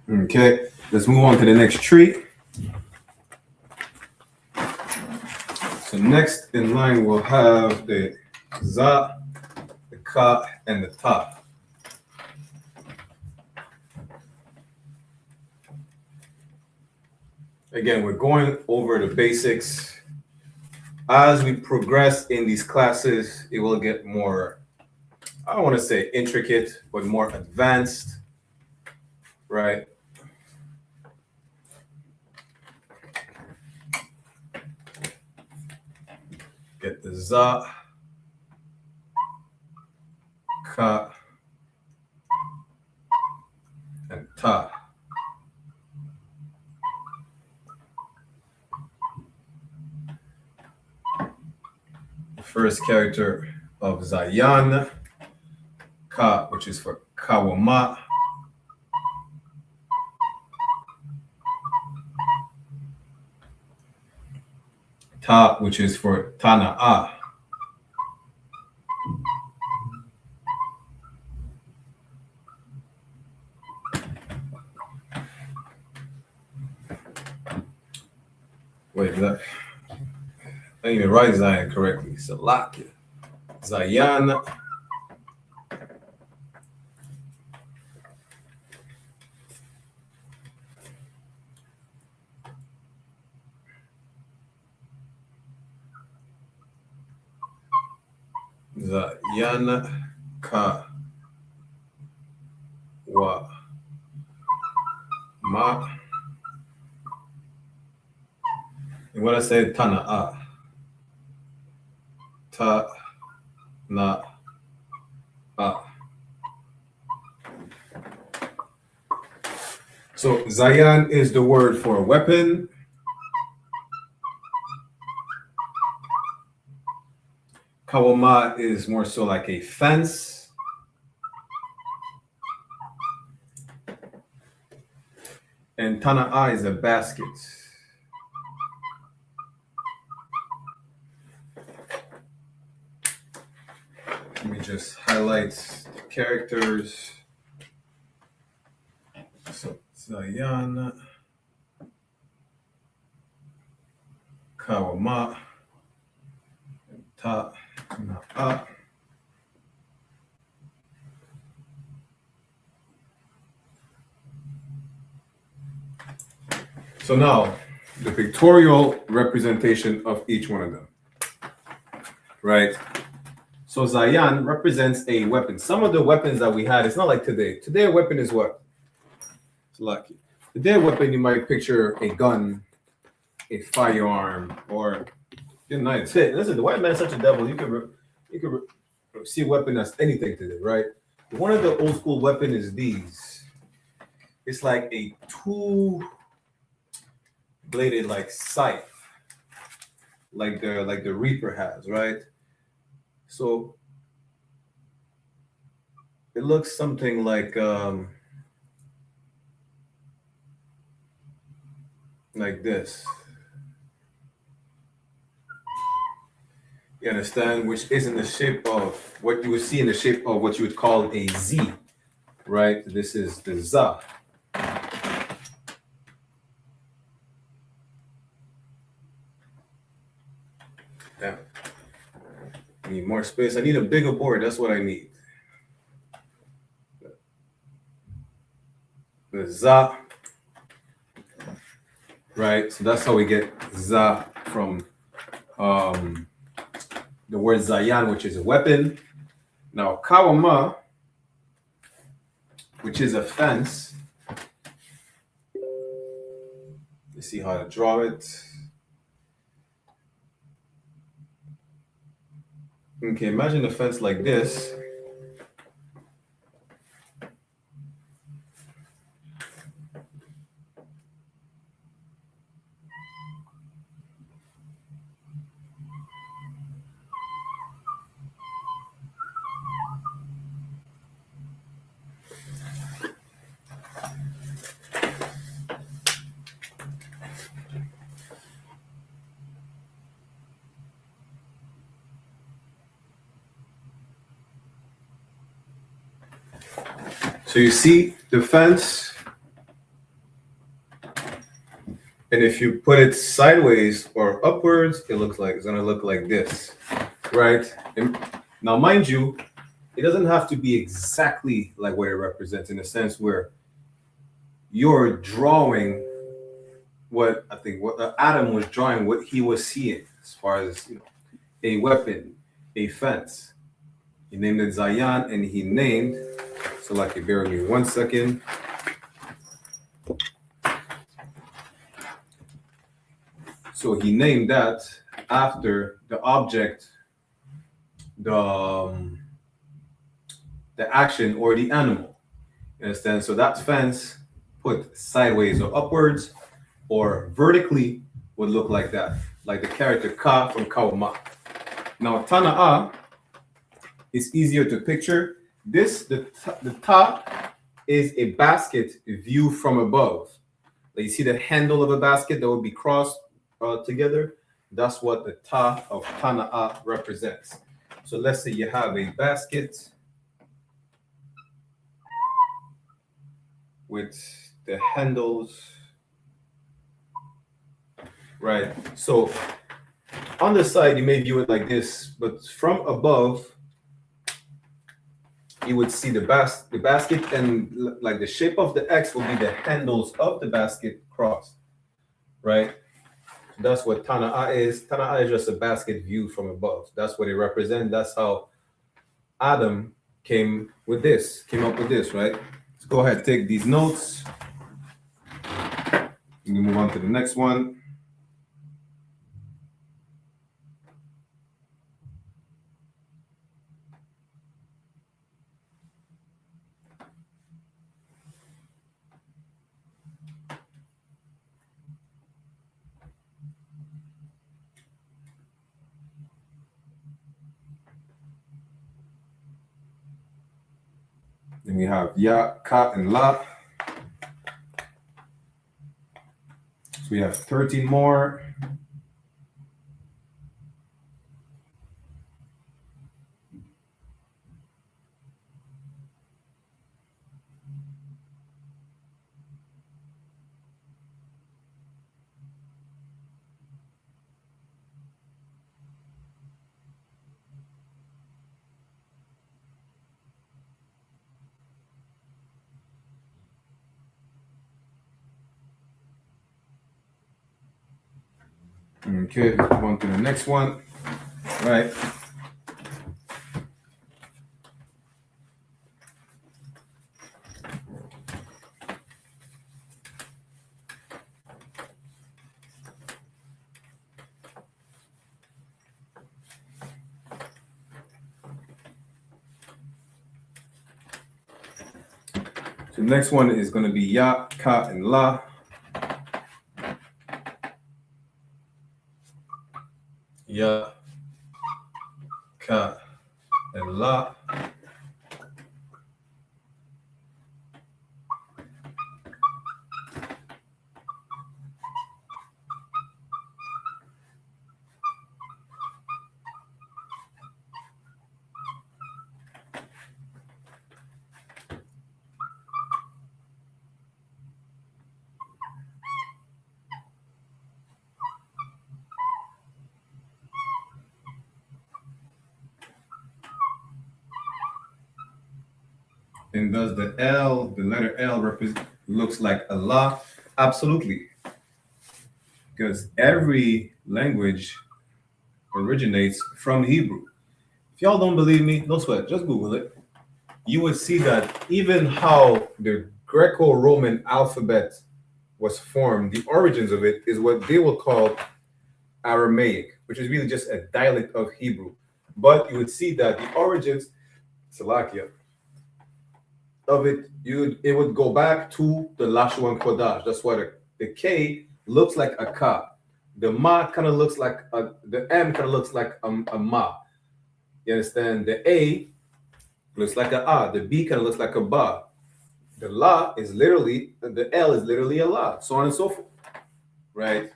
Okay, let's move on to the next tree. So next in line, we'll have the za, the ka, and the ta. Again, we're going over the basics. As we progress in these classes, it will get more, I don't want to say intricate, but more advanced, right? Get the za, ka, and ta. The first character of Zayan, ka, which is for kawama. Ta, which is for tana'a. Wait, I didn't even write Zion correctly. Salakia. Zayan. Zayan ka wa ma. And what I said, tana'a. ta, na, a. So Zayan is the word for weapon. Kawama is more so like a fence. And Tana'a is a basket. Let me just highlight the characters. So Zayan, Kawama, Tana'a. So now, the pictorial representation of each one of them, right? So Zayan represents a weapon. Some of the weapons that we had, it's not like today. Today a weapon is what? It's lucky. Today a weapon, you might picture a gun, a firearm, or the United States. Listen, the white man is such a devil. You could see a weapon as anything today, right? One of the old school weapons is these. It's like a two-bladed like scythe, like the Reaper has, right? So it looks something like this. You understand? Which is in the shape of what you would see in the shape of what you would call a Z, right? This is the Za. Damn. I need more space. I need a bigger board. That's what I need. The Za. Right? So that's how we get Za from the word Zayan, which is a weapon. Now, Kawama, which is a fence. Let's see how to draw it. Okay, imagine a fence like this. So you see the fence, and if you put it sideways or upwards, it's gonna look like this, right? And now, mind you, it doesn't have to be exactly like what it represents, in a sense where you're drawing what Adam was drawing, what he was seeing as far as a weapon, a fence. He named it Zayan, and he named. So like, bear with me 1 second. So he named that after the object, the action or the animal. You understand? So that fence put sideways or upwards or vertically would look like that, like the character Ka from Kawama. Now Tana'a is easier to picture. The top is a basket view from above. Like you see the handle of a basket that would be crossed together. That's what the ta of Tana'a represents. So let's say you have a basket with the handles, right? So on the side, you may view it like this, but from above, you would see the basket, and like the shape of the X will be the handles of the basket crossed, right? So that's what Tana'a is. Tana'a is just a basket view from above. That's what it represents. That's how Adam came up with this, right? Let's go ahead and take these notes. Let me move on to the next one. Then we have Ya, Ka, and La. So we have 13 more. Okay, let's move on to the next one. Right. So the next one is going to be Ya, Ka, and La. Ya, Ka, and La. And does the L, the letter L, looks like a La? Absolutely. Because every language originates from Hebrew. If y'all don't believe me, don't sweat, just Google it. You would see that even how the Greco-Roman alphabet was formed, the origins of it is what they will call Aramaic, which is really just a dialect of Hebrew. But you would see that the origins, Salakia, of it, it would go back to the Lashawan Qadash. That's why the K looks like a Ka. The Ma kind of looks like the M kind of looks like a Ma. You understand? The A looks like a The B kind of looks like a Ba. The La is literally, the L is literally a La, so on and so forth. Right?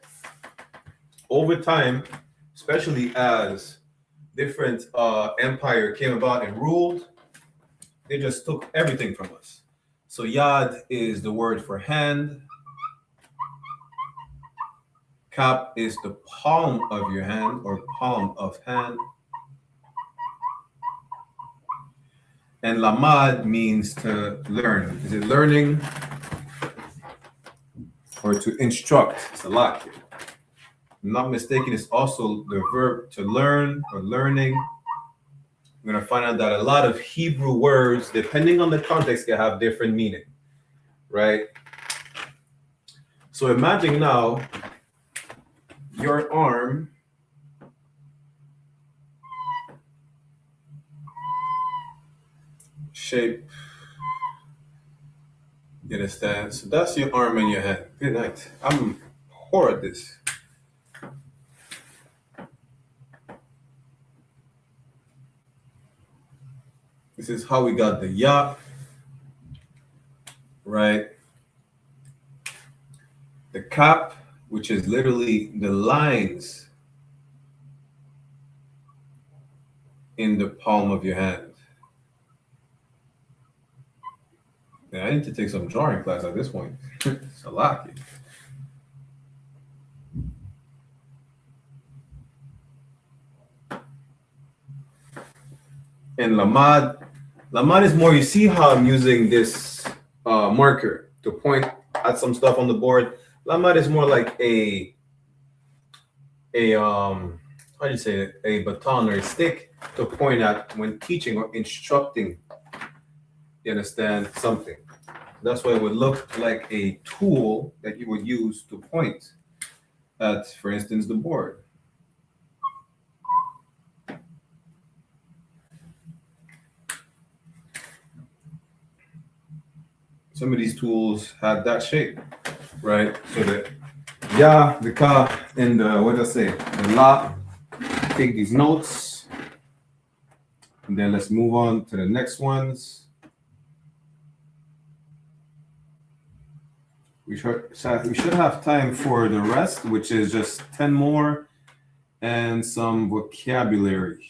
Over time, especially as different empire came about and ruled, they just took everything from us. So Yad is the word for hand. Kap is the palm of your hand or palm of hand. And Lamad means to learn. Is it learning or to instruct? Salak. If I'm not mistaken, it's also the verb to learn or learning. We're going to find out that a lot of Hebrew words, depending on the context, can have different meaning, right? So imagine now your arm shape. You understand? So that's your arm and your hand. Good night. I'm poor at this. This is how we got the Ya, right? The Kap, which is literally the lines in the palm of your hand. Yeah, I need to take some drawing class at this point. Salaki. And Lamad is more, you see how I'm using this marker to point at some stuff on the board. Lamad is more like a how do you say it? A baton or a stick to point at when teaching or instructing. You understand something? That's why it would look like a tool that you would use to point at, for instance, the board. Some of these tools had that shape, right? So the Ya, the Ka, and the, what did I say? The La. Take these notes. And then let's move on to the next ones. We should have time for the rest, which is just 10 more and some vocabulary.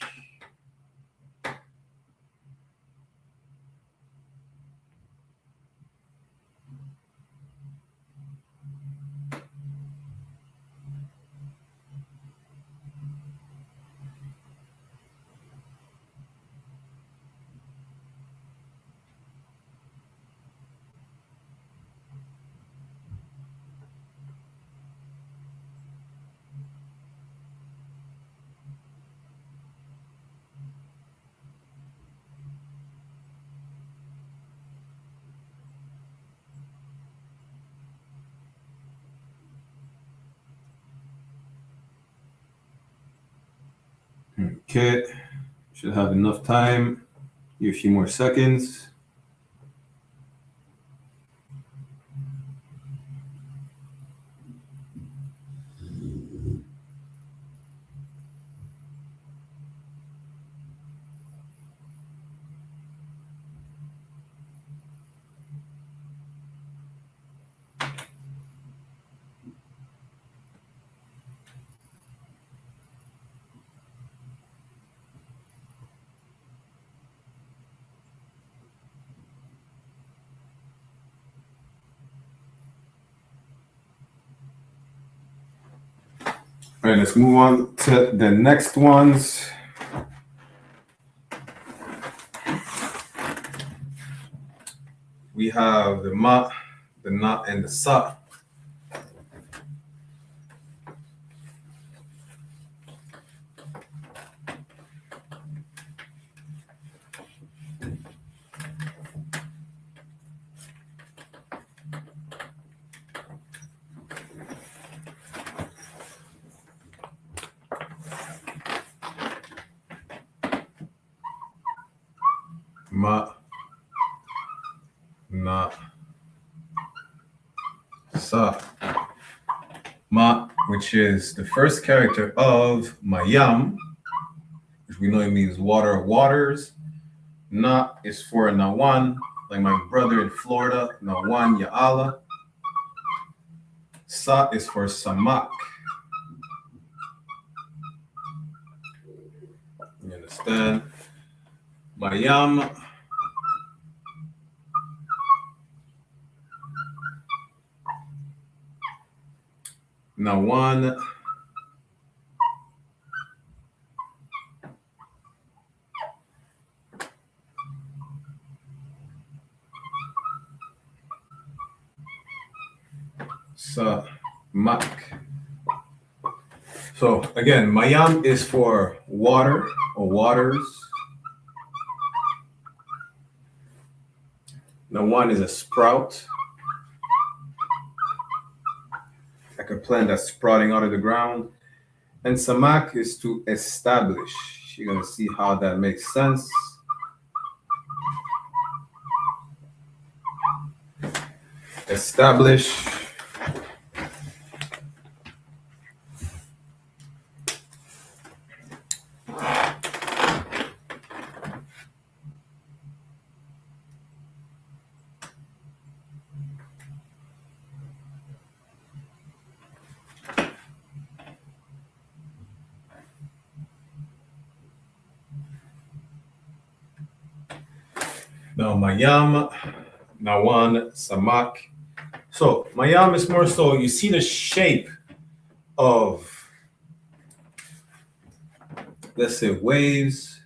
Okay, should have enough time. Give a few more seconds. All right, let's move on to the next ones. We have the ma, the na, and the sa. Ma, na, sa. Ma, which is the first character of mayam, which we know it means water of waters. Na is for nawan, like my brother in Florida, nawan ya'ala. Sa is for samak. You understand? Mayam. Nawan. Samak. So again, mayam is for water or waters. Nawan is a sprout, like a plant that's sprouting out of the ground. And samak is to establish. You're gonna see how that makes sense. Establish. Now, mayam, nawan, samak. So, mayam is more so, you see the shape of, let's say, waves.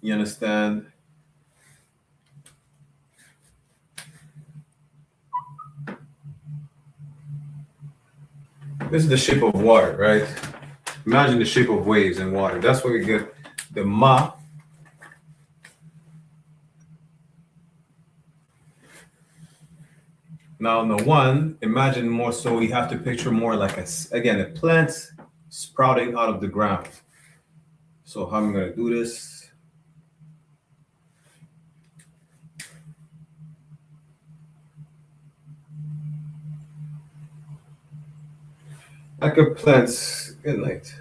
You understand? This is the shape of water, right? Imagine the shape of waves and water. That's where we get the ma. Now, the one, imagine more so, you have to picture more like a plant sprouting out of the ground. So how I'm gonna do this? Like a plant, good night.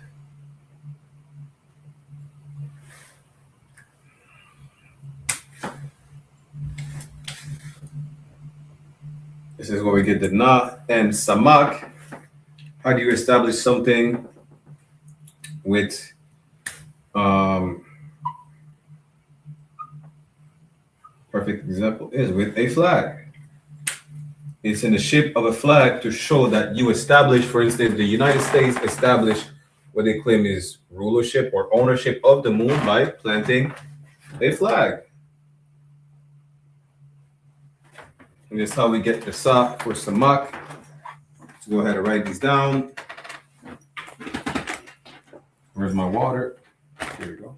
This is where we get the na and samak. How do you establish something with perfect example is with a flag. It's in the shape of a flag to show that you establish, for instance, the United States established what they claim is rulership or ownership of the moon by planting a flag. And that's how we get the sa for samak. Let's go ahead and write these down. Where's my water? Here we go.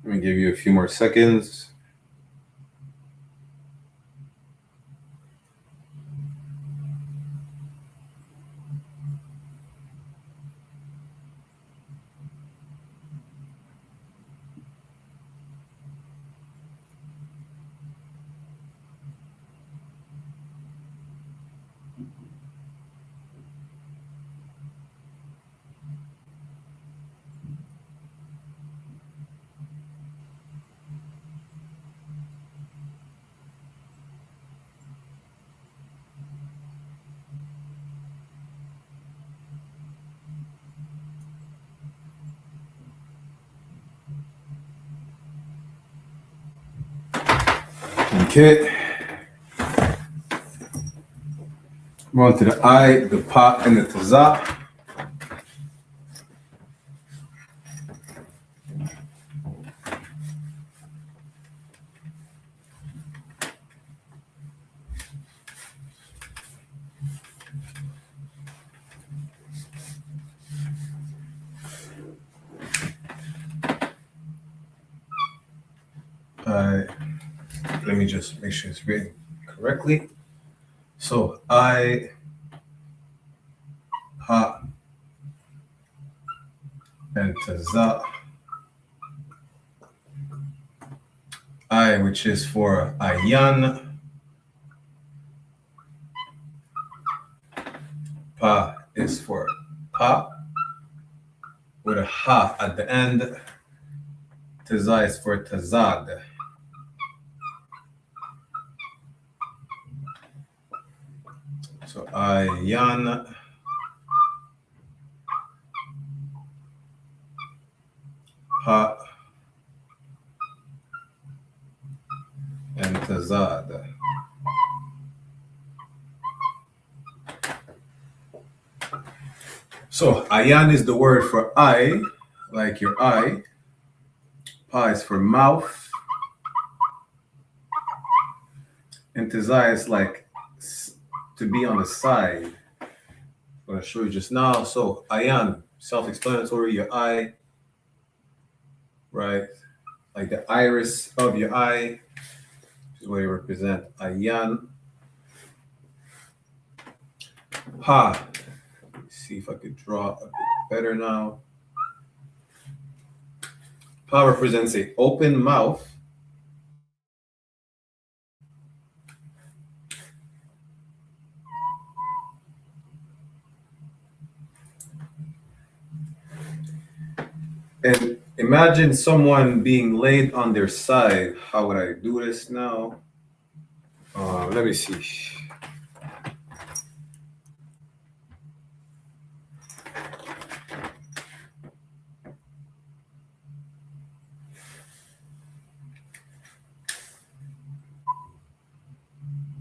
Let me give you a few more seconds. Okay. We're on to the I, the pa, and the taza. Let me just make sure it's written correctly. So I, ha, and taza. I, which is for ayan. Pa is for pa, with a ha at the end. Taza is for tazad. So ayan, ha, and tazad. So ayan is the word for eye, like your eye. Pa is for mouth. And tazai is like to be on the side. I'm going to show you just now. So ayan, self-explanatory, your eye, right? Like the iris of your eye, which is what you represent. Ayan. Ha. Let me see if I could draw a bit better now. Pa represents an open mouth. And imagine someone being laid on their side. How would I do this now? Let me see.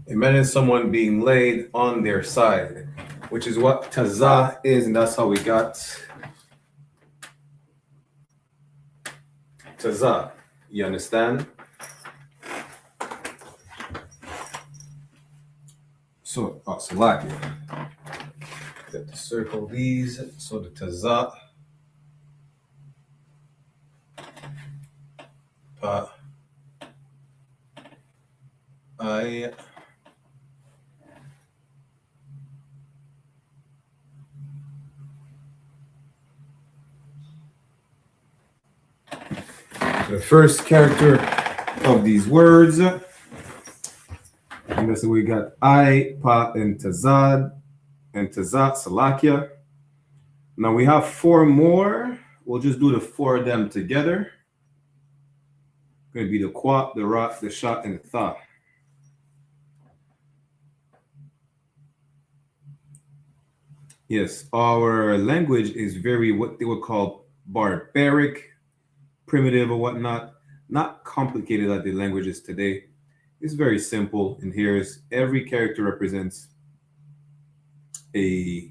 Imagine someone being laid on their side, which is what tazah is, and that's how we got tazah. You understand? So, like to circle these. So the tazah, pa, I, the first character of these words. And that's we got I, pa, and tazad, and tazat, salakia. Now we have 4 more. We'll just do the 4 of them together. Going to be the qua, the ra, the sha, and the tha. Yes, our language is very what they would call barbaric, primitive, or whatnot. Not complicated like the languages today. It's very simple. And here's every character represents the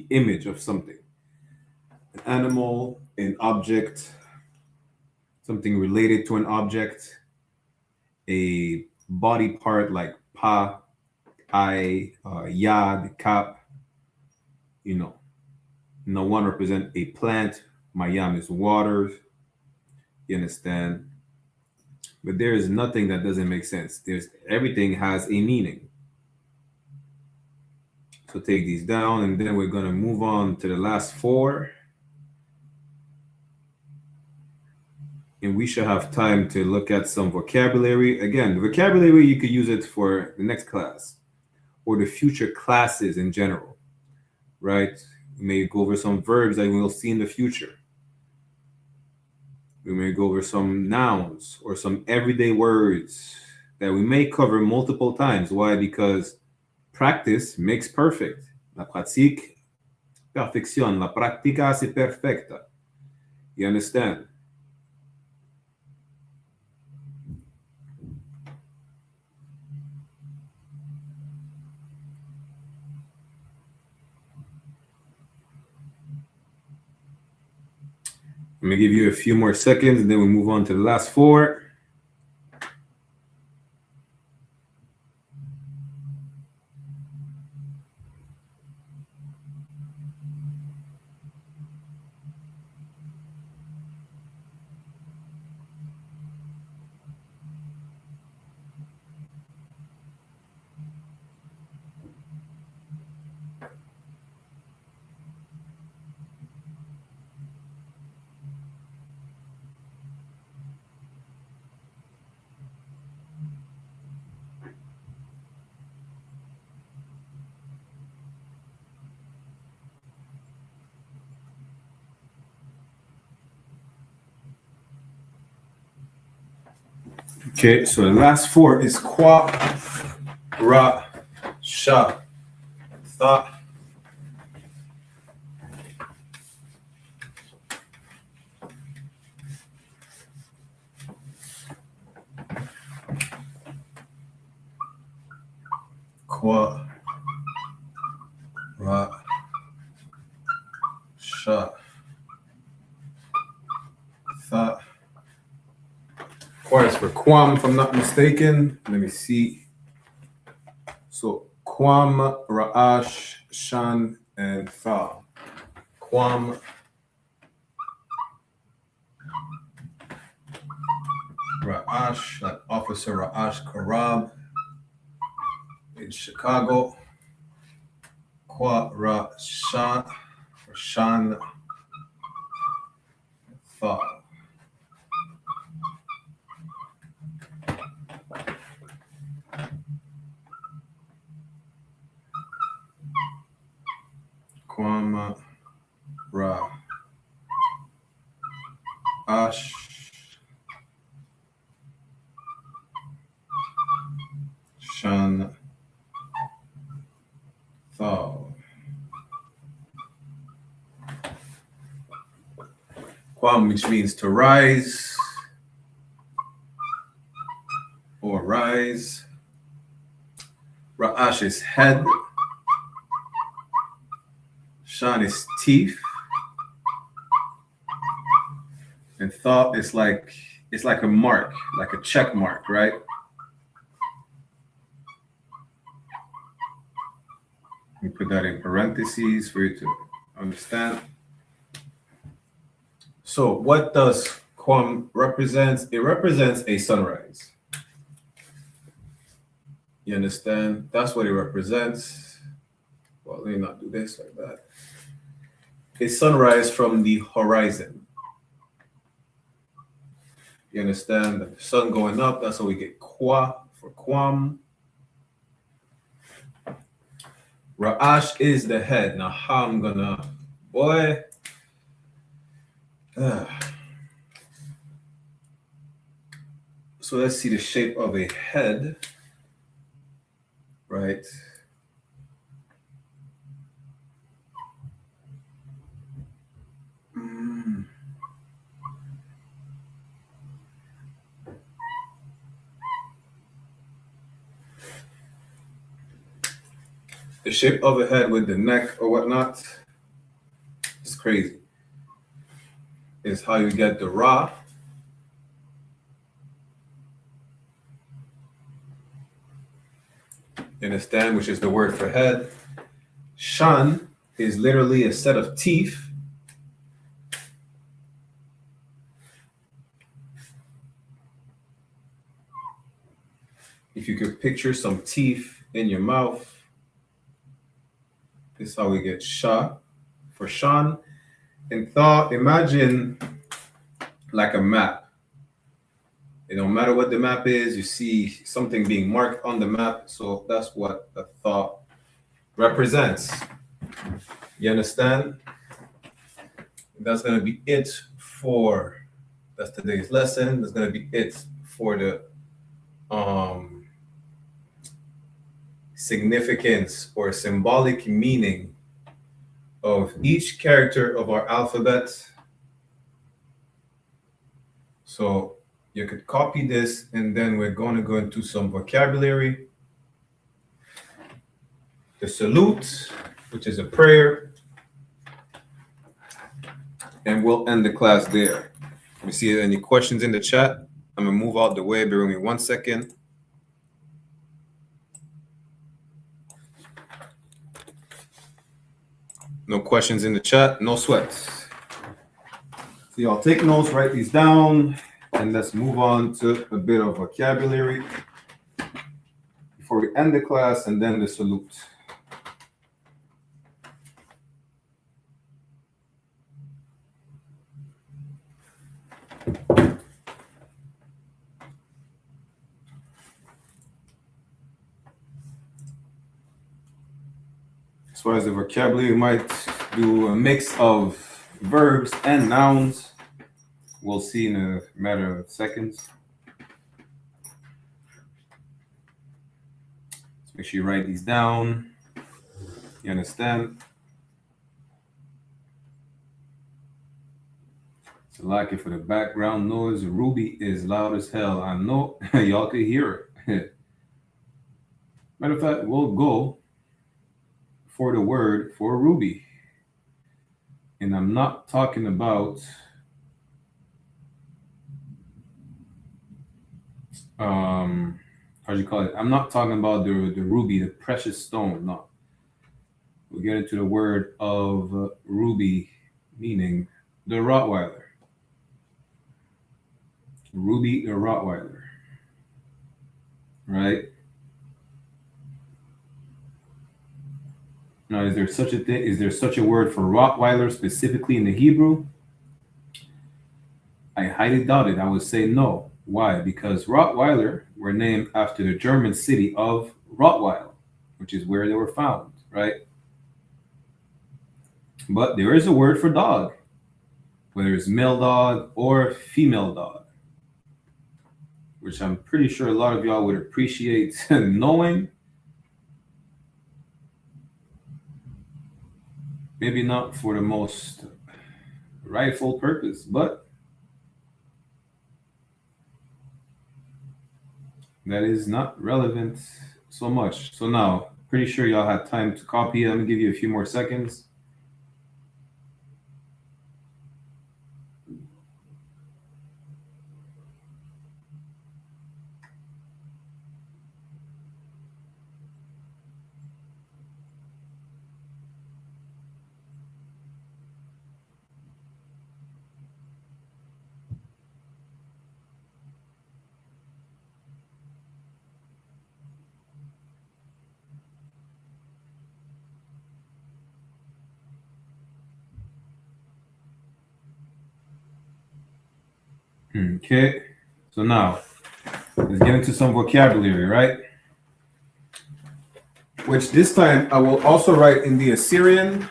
image of something. An animal, an object, something related to an object, a body part like pa, I, yad, kap. You know, no one represent a plant. Mayam is water. You understand? But there is nothing that doesn't make sense. Everything has a meaning. So take these down, and then we're going to move on to the last 4. And we should have time to look at some vocabulary. Again, the vocabulary, you could use it for the next class or the future classes in general, right? We may go over some verbs that we'll see in the future. We may go over some nouns or some everyday words that we may cover multiple times. Why? Because practice makes perfect. La pratique perfectionne. La práctica hace perfecta. You understand? I'm going to give you a few more seconds, and then we move on to the last 4. Okay, so the last 4 is qua, ra, sha, tha. Qua, ra, sha, tha. Qua is for quam, if I'm not mistaken. Let me see. So quam, ra'ash, shan, and tha. Quam, Ra'ash, like Officer Ra'ash Karab in Chicago. Qua Ra-Shan, or Shan, Tha. Quam Ra Ash Shan Tha. Quam, which means to rise or rise. Ra'ash is head. Shan is teeth. And thought is like, it's like a mark, like a check mark, right? We put that in parentheses for you to understand. So what does Quam represent? It represents a sunrise. You understand? That's what it represents. Well, let me not do this like that. A sunrise from the horizon. You understand? The sun going up, that's how we get Kwa for Quam. Ra'ash is the head. Now how I'm gonna, boy. So let's see the shape of a head, right? The shape of a head with the neck or whatnot is crazy. Is how you get the Ra. You understand? Which is the word for head. Shan is literally a set of teeth. If you could picture some teeth in your mouth, this is how we get Sha for Shan. And thought, imagine like a map. No matter what the map is, you see something being marked on the map. So that's what a thought represents. You understand? That's going to be it for, that's today's lesson. That's going to be it for the significance or symbolic meaning of each character of our alphabet. So you could copy this, and then we're going to go into some vocabulary. The salute, which is a prayer, and we'll end the class there. Let me see any questions in the chat. I'm going to move out the way. Bear with me 1 second. No questions in the chat. No sweat. So y'all take notes, write these down, and let's move on to a bit of vocabulary before we end the class, and then the salute. As far as the vocabulary, we might do a mix of verbs and nouns. We'll see in a matter of seconds. So make sure you write these down. You understand? So like it for the background noise. Ruby is loud as hell. I know y'all could hear it. Matter of fact, we'll go for the word for Ruby. And I'm not talking about how do you call it? I'm not talking about the ruby, the precious stone. No. We'll get into the word of Ruby, meaning the Rottweiler. Ruby the Rottweiler. Right? Now, is there such a thing? Is there such a word for Rottweiler specifically in the Hebrew? I highly doubt it. I would say no. Why? Because Rottweiler were named after the German city of Rottweil, which is where they were found, right? But there is a word for dog, whether it's male dog or female dog, which I'm pretty sure a lot of y'all would appreciate knowing. Maybe not for the most rightful purpose, but that is not relevant so much. So now, pretty sure y'all had time to copy it. I'm gonna give you a few more seconds. Okay, so now let's get into some vocabulary, right? Which this time I will also write in the Assyrian.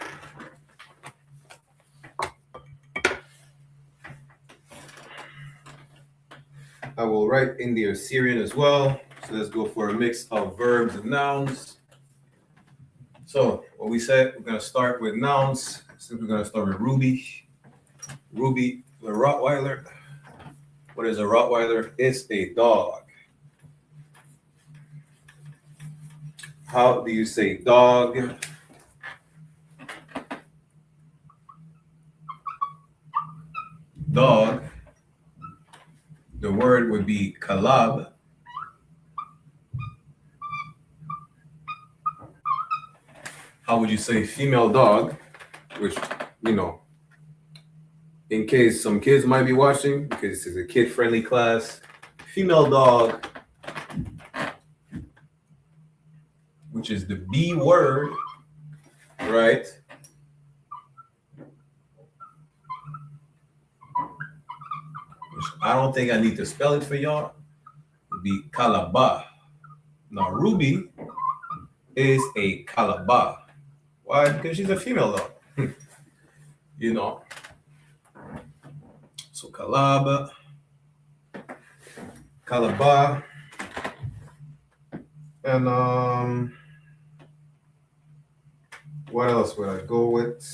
I will write in the Assyrian as well. So let's go for a mix of verbs and nouns. So what we said, we're gonna start with nouns. Since we're gonna start with Ruby. Ruby, the Rottweiler. What is a Rottweiler? It's a dog. How do you say dog? Dog. The word would be kalab. How would you say female dog? Which, you know, in case some kids might be watching, because this is a kid-friendly class, female dog, which is the B word, right? Which I don't think I need to spell it for y'all. It'd be kalaba. Now, Ruby is a kalaba. Why? Because she's a female dog. You know. So kalaba, kalaba, and what else would I go with?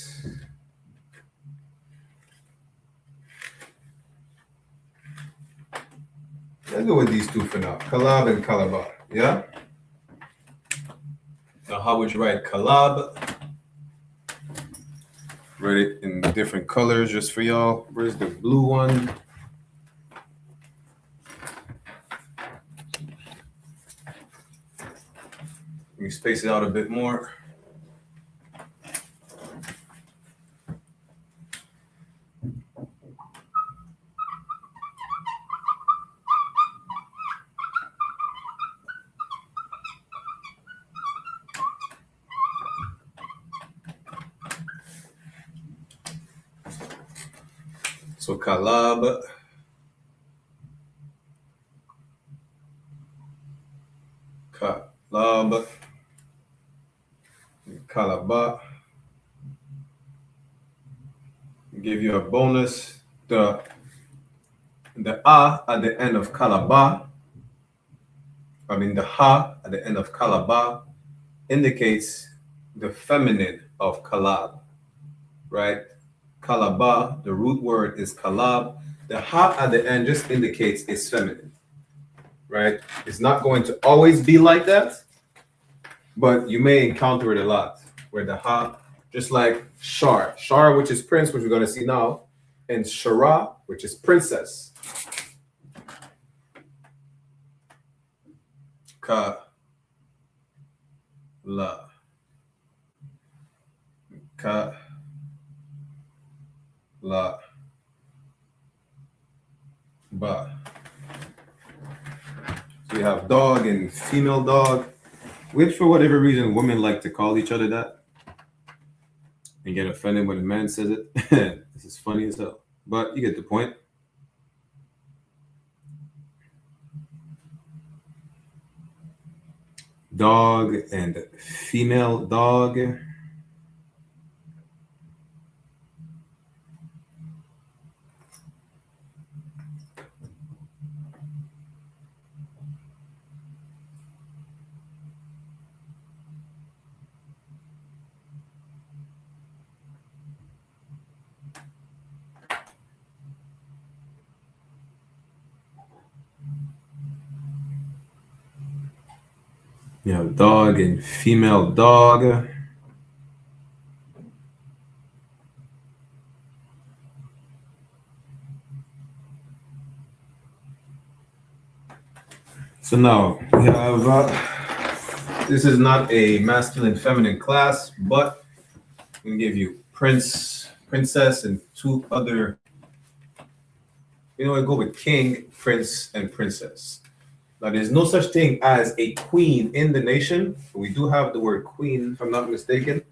Let's go with these two for now. Kalab and kalaba. Yeah? Now how would you write kalab? Write it in different colors just for y'all. Where's the blue one? Let me space it out a bit more. So kalab, kalab, kalaba. Give you a bonus. The a at the end of kalaba, the ha at the end of kalaba indicates the feminine of kalab, right? Kalaba, the root word is kalab. The ha at the end just indicates it's feminine, right? It's not going to always be like that, but you may encounter it a lot, where the ha, just like shar, which is prince, which we're going to see now, and shara, which is princess. Ka, la, ka, la, ba. So we have dog and female dog, which for whatever reason women like to call each other that and get offended when a man says it. This is funny as hell, but you get the point. Dog and female dog. You have dog and female dog. So now we have, this is not a masculine feminine class, but I'm gonna give you prince, princess, and two other, I go with king, prince, and princess. Now there's no such thing as a queen in the nation. We do have the word queen, if I'm not mistaken.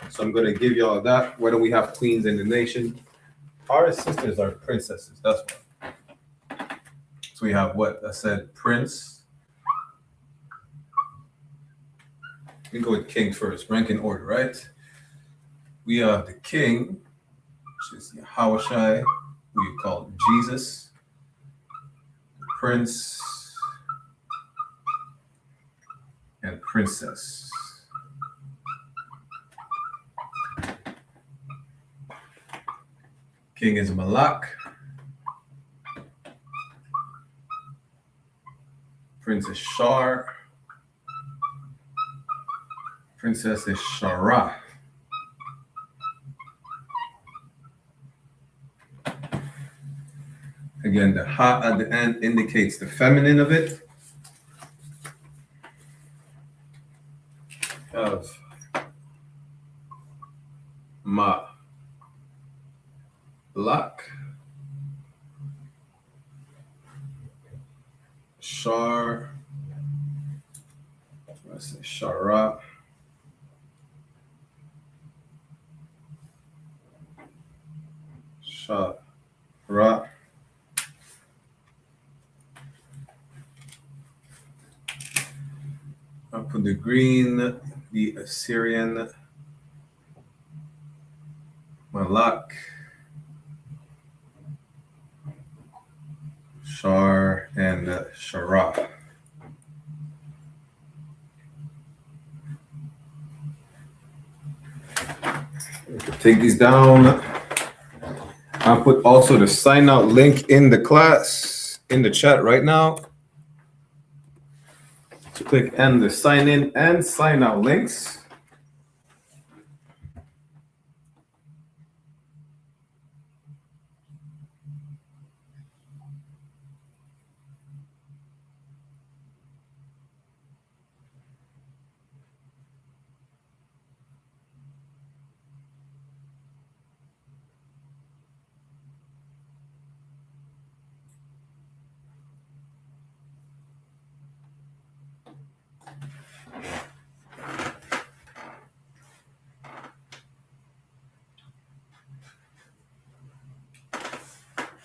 So I'm gonna give you all that. Why don't we have queens in the nation? Our sisters are princesses, that's why. So we have what? I said prince. We go with king first, rank in order, right? We have the king, which is Yahawashi, who you call Jesus. The prince and princess. King is Malak. Prince is Shar. Princess is Shara. Again, the ha at the end indicates the feminine of it. Of Ma Lak Shar. Let's say Shara. Shara. I'll put the green, the Assyrian, Malak, Shar, and Shara. Take these down. I'll put also the sign out link in the class, in the chat right now. So click and the sign in and sign out links.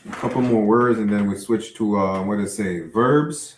A couple more words and then we switch to what does it say? Verbs.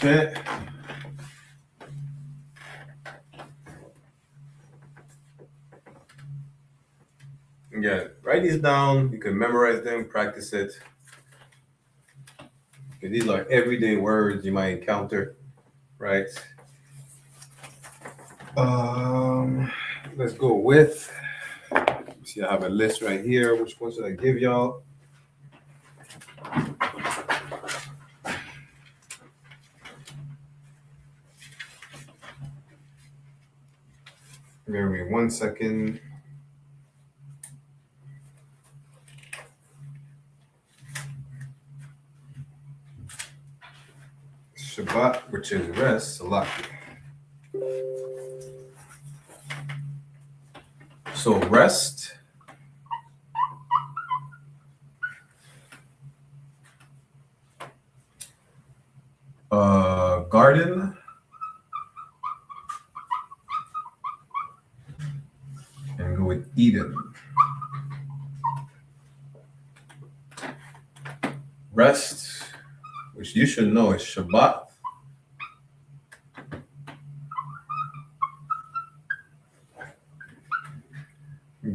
Okay. Yeah, write these down. You can memorize them, practice it. Okay, these are everyday words you might encounter, right? Let's go with. See, I have a list right here. Which one should I give y'all? Give me 1 second. Shabbat, which is rest, Salaki. So rest. Garden. And go with Eden. Rest, which you should know, is Shabbat.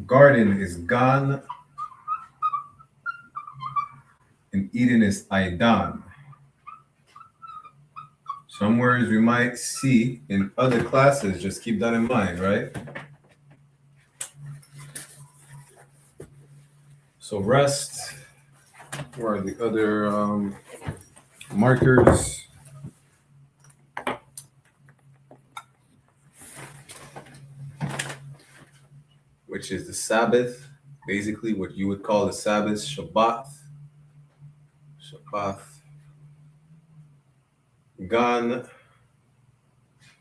Garden is Gan. And Eden is Aidan. Some words we might see in other classes, just keep that in mind, right? So rest, where are the other markers? Which is the Sabbath, basically what you would call the Sabbath, Shabbat. Shabbat. Gan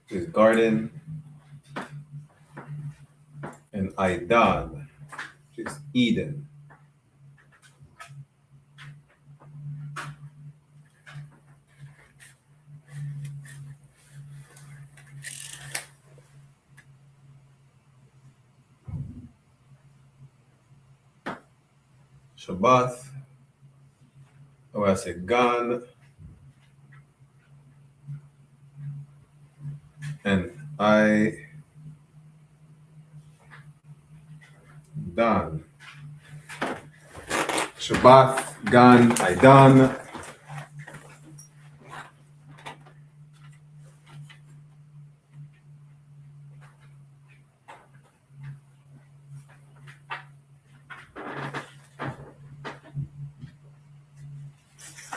is garden, and Aidan is Eden. Shabbat, oh, I said Gan, and Aidan. Shabbat, Gan, Aidan.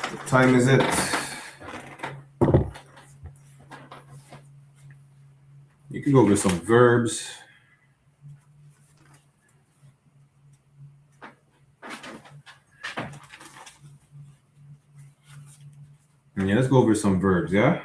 What time is it? You can go over some verbs. Yeah, let's go over some verbs, yeah?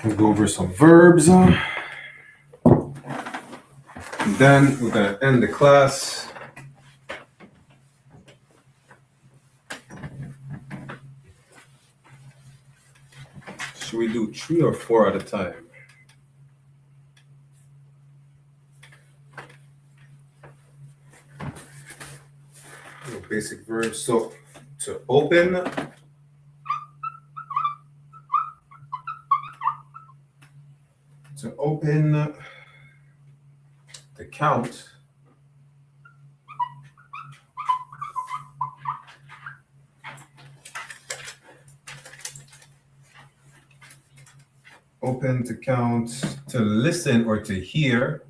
Let's go over some verbs. And then we're going to end the class. Should we do 3 or 4 at a time? Basic verbs. So to open, to count, open, to count, to listen or to hear,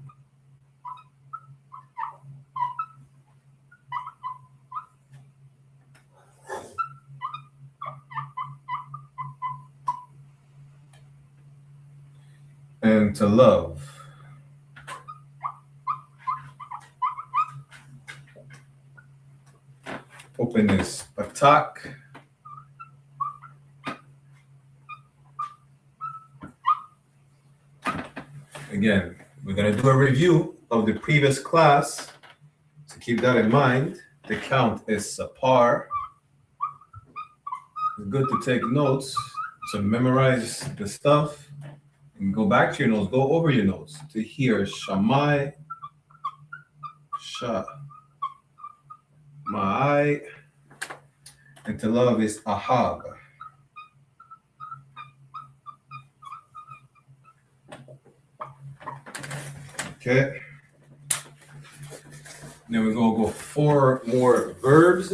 and to love. Open is patak. Again, we're going to do a review of the previous class, so keep that in mind. The count is sapar. It's good to take notes, to memorize the stuff, and go back to your notes, go over your notes. To hear shamai, sha, ma'ai, and to love is ahab. Okay. Then we're going to go 4 more verbs.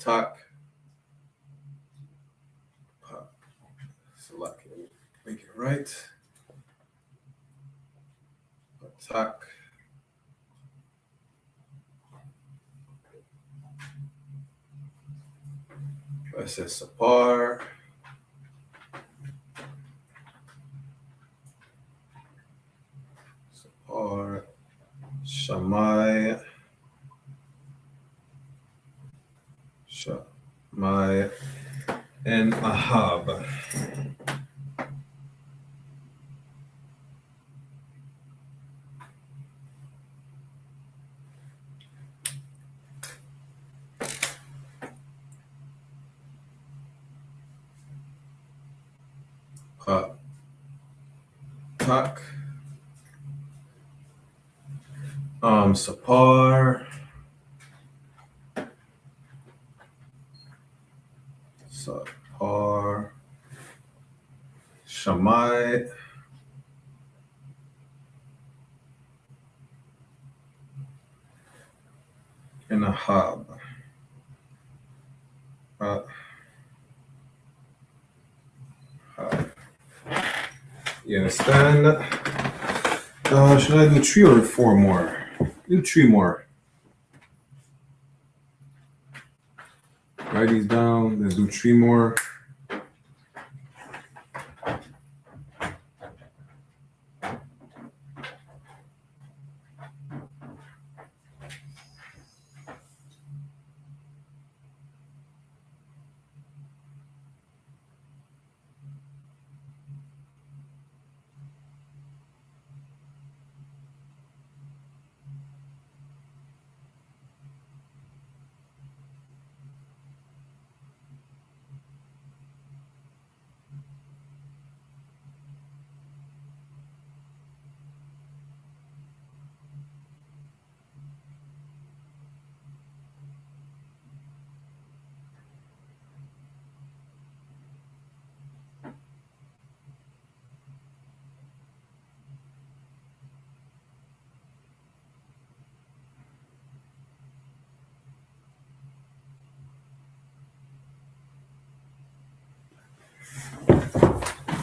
Patak. Select it. Make it right. Patak. Sapar. Sapar. Shamai. Shamai. And Ahab. Tak. Sapar. Sapar. Shamai. And Ahab. You understand? Should I do 3 or 4 more? Do 3 more. Write these down. Let's do 3 more.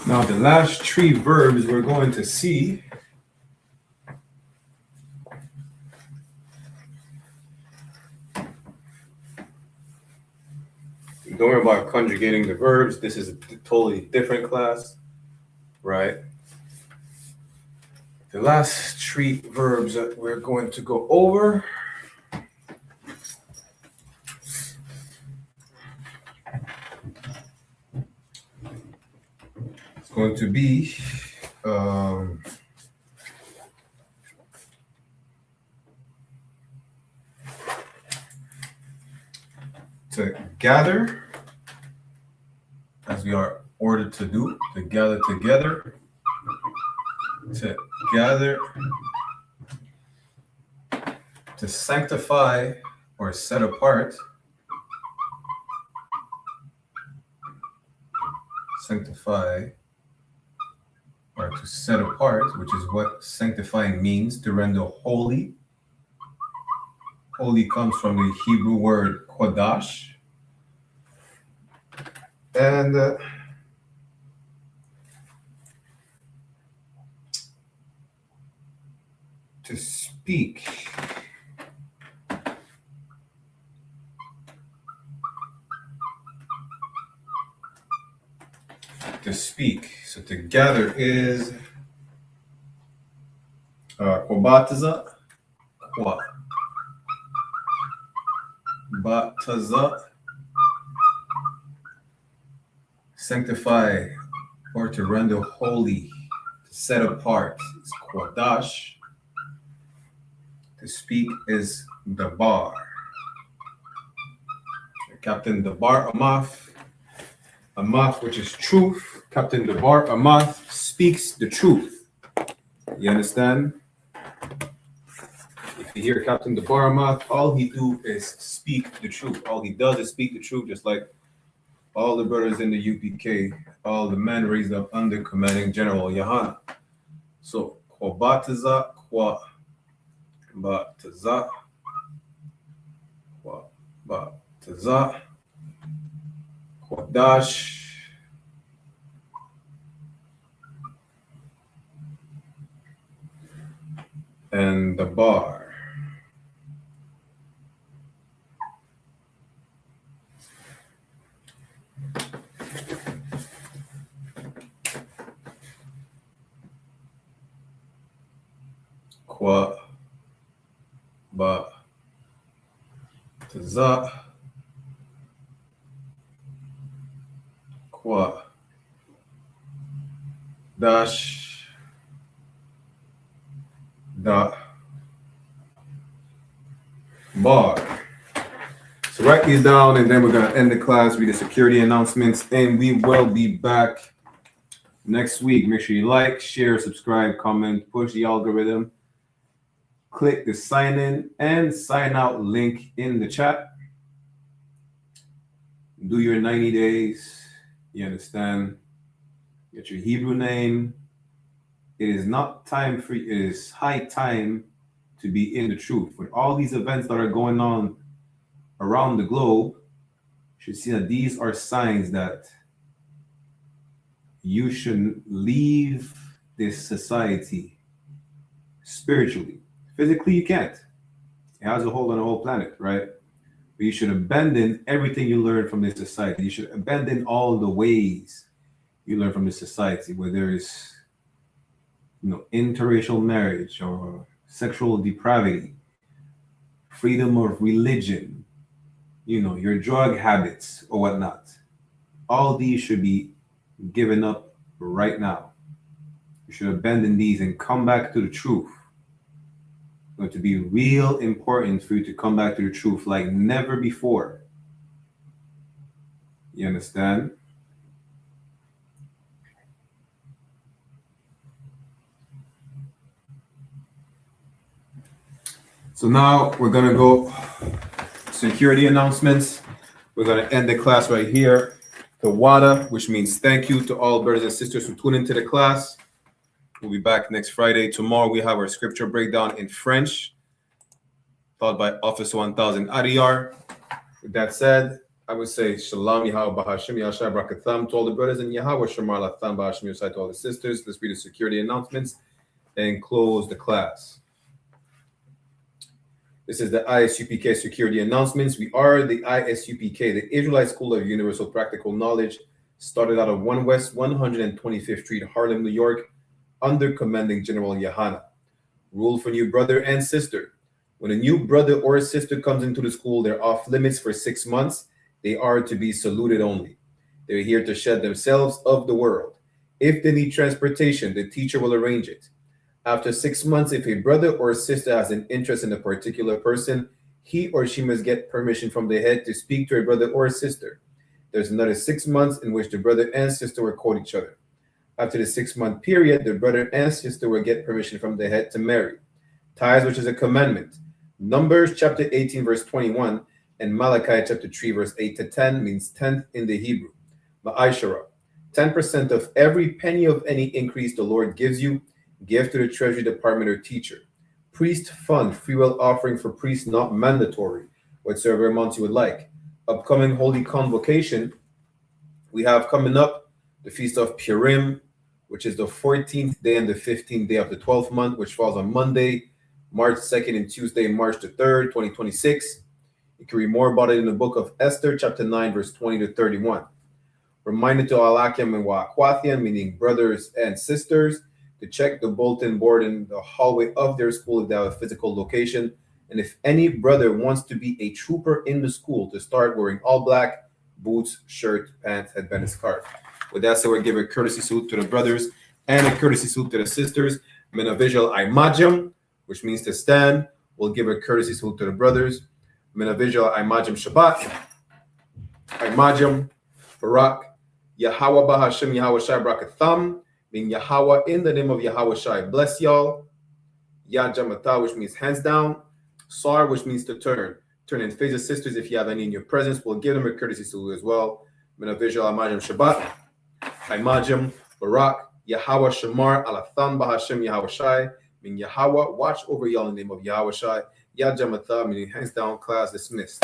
Now, the last 3 verbs we're going to see don't worry about conjugating the verbs. This is a totally different class, right? The last 3 verbs that we're going to go over is going to be to gather, as we are ordered to do, to gather together, to gather, to sanctify or set apart, sanctify or to set apart, which is what sanctifying means, to render holy. Holy comes from the Hebrew word Qadash. And to speak. To speak. So to gather is Qobataza, Qua. Bataza, sanctify or to render holy, to set apart is Qadash. To speak is Dabar. Captain Dabar Amath. Amath, which is truth. Captain Dabar Amath speaks the truth. You understand? If you hear Captain Dabar Amath, all he do is speak the truth. All he does is speak the truth, just like all the brothers in the U.P.K, all the men raised up under commanding General YAHANNA. So, Qobataza, Qobataza, Qobataza, Qadash. And the bar. Qua, ba, za, qua, dash, da, bar. So write these down, and then we're going to end the class, read the security announcements, and we will be back next week. Make sure you like, share, subscribe, comment, push the algorithm. Click the sign in and sign out link in the chat. Do your 90 days. You understand? Get your Hebrew name. It is not time for you. It is high time to be in the truth. With all these events that are going on around the globe, you should see that these are signs that you should leave this society spiritually. Physically, you can't. It has a hold on the whole planet, right? But you should abandon everything you learned from this society. You should abandon all the ways you learn from this society, where there is, interracial marriage or sexual depravity, freedom of religion, your drug habits or whatnot. All these should be given up right now. You should abandon these and come back to the truth. It's going to be real important for you to come back to the truth like never before. You understand? So now we're going to go security announcements. We're going to end the class right here. The WADA, which means thank you to all brothers and sisters who tune into the class. We'll be back next Friday. Tomorrow we have our scripture breakdown in French, followed by Office 1000 Adiyar. With that said, I would say Shalom Yahweh Bahashim Yahshai Brakatham to all the brothers, and Yahweh Shamar Latham Bahashim Yosai to all the sisters. Let's read the security announcements and close the class. This is the I.S.U.P.K security announcements. We are the I.S.U.P.K, the Israelite School of Universal Practical Knowledge, started out of 1 West 125th Street, Harlem, New York, under Commanding General YAHANNA. Rule for new brother and sister. When a new brother or sister comes into the school, they're off limits for 6 months. They are to be saluted only. They're here to shed themselves of the world. If they need transportation, the teacher will arrange it. After 6 months, if a brother or sister has an interest in a particular person, he or she must get permission from the head to speak to a brother or sister. There's another 6 months in which the brother and sister will court each other. After the 6 month period, the brother and sister will get permission from the head to marry. Tithes, which is a commandment. Numbers chapter 18, verse 21, and Malachi chapter 3, verse 8 to 10 means tenth in the Hebrew. Ma'ashara, 10% of every penny of any increase the Lord gives you, give to the Treasury Department or teacher. Priest fund, free will offering for priests not mandatory, whatsoever amounts you would like. Upcoming holy convocation, we have coming up the Feast of Purim, which is the 14th day and the 15th day of the 12th month, which falls on Monday, March 2nd, and Tuesday, March the 3rd, 2026. You can read more about it in the book of Esther, chapter 9, verse 20 to 31. Reminder to Alakim and Wa'akwathian, meaning brothers and sisters, to check the bulletin board in the hallway of their school if they have a physical location. And if any brother wants to be a trooper in the school, to start wearing all black, boots, shirt, pants, headband, and scarf. With that said, we'll give a courtesy salute to the brothers and a courtesy salute to the sisters. Menavigal Imajim, which means to stand. We'll give a courtesy salute to the brothers. Menavigal Imajim Shabbat. Imajim Barak. Yahweh Bahashim Yahweh Shai Brakatham. Meaning Yahweh, in the name of Yahweh Shai, bless y'all. Yajamata, which means hands down. Sar, which means to turn. Turn and face the sisters if you have any in your presence. We'll give them a courtesy salute as well. Menavigal Imajim Shabbat. Imajim Barak. Yahweh Shamar Alathan Bahashim Yahweh Shai. Meaning Yahweh, watch over y'all in the name of Yahweh Shai. Yajamata, meaning hands down, class dismissed.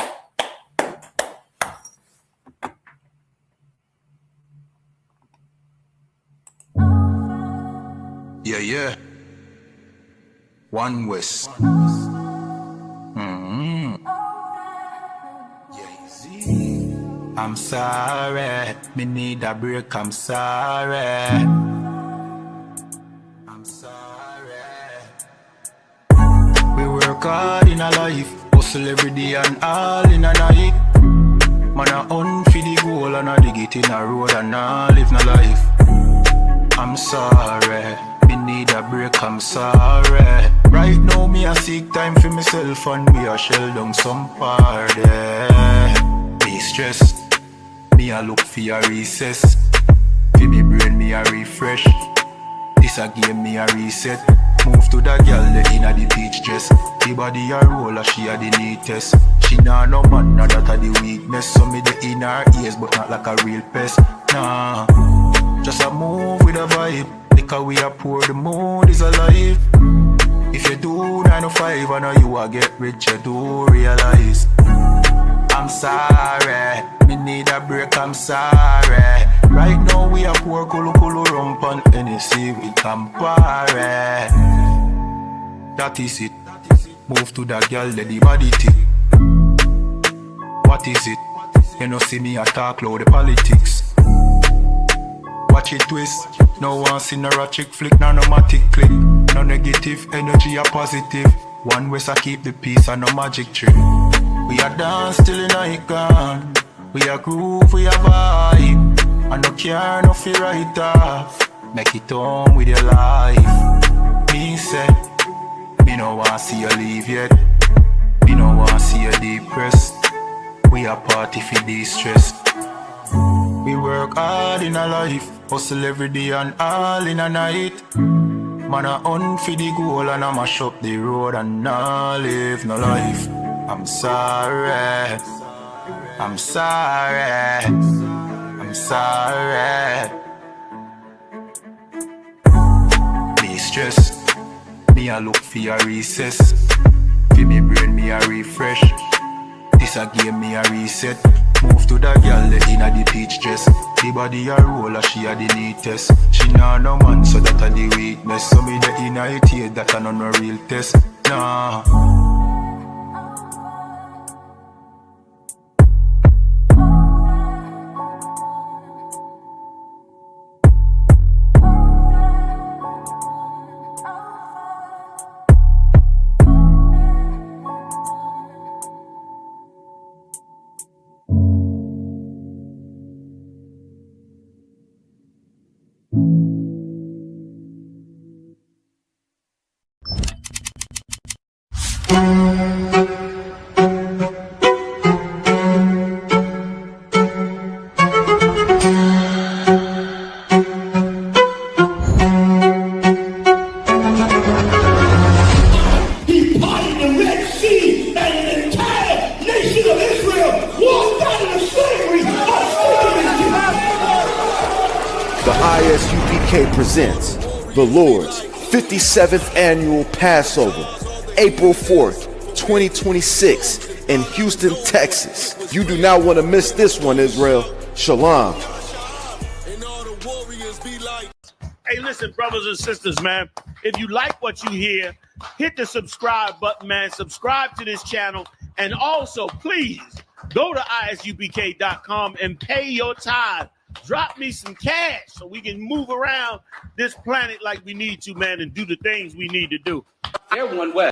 Yeah. One West. I'm sorry, me need a break, I'm sorry. We work hard in a life, hustle every day and all in a night. Man a hunt for the goal and a dig it in a road and a live no life. I'm sorry, me need a break, I'm sorry. Right now me a seek time for myself and me a shell down some party. Me stressed, me a look for a recess. For me brain me a refresh. This a game me a reset. Move to the girl the inna the beach dress. The body a roll and she a the neatest. She nah no man, nah that a the weakness. So me the in her ears but not like a real pest. Nah, just a move with a vibe. Because we a poor, the mood is alive. If you do 9 to 5 I know you a get rich, you do realize. I'm sorry, me need a break, I'm sorry. Right now we a poor, kulu rump and NC we compare. That is it. Move to that girl, let the body tick. What is it? You know see me a talk loud the politics. Watch it twist. No one see no ratchet flick, no matic click. No negative energy or positive. One West I keep the peace and no magic trick. We a dance till in icon. We a groove, we a vibe. And no care, no fear right off. Make it home with your life. Me say, me no want see you leave yet. Me no want see you depressed. We a party for de-stress. We work hard in a life, hustle every day and all in a night. Man a hunt for the goal and I mash up the road and I live no life. I'm sorry, I'm sorry, I'm sorry. Me stressed, me a look for a recess. For me brain me a refresh. This a game me a reset. Move to the girl the inna the peach dress. The body a roll and she a the neatest. She nah no man so that a the weakness. So me the inna it here that a no real test. Nah. The I.S.U.P.K. presents the Lord's 57th Annual Passover, April 4th, 2026 in Houston, Texas. You do not want to miss this one, Israel. Shalom. Hey, listen, brothers and sisters, man. If you like what you hear, hit the subscribe button, man. Subscribe to this channel. And also, please, go to isupk.com and pay your tithe. Drop me some cash so we can move around this planet like we need to, man, and do the things we need to do. They're one West.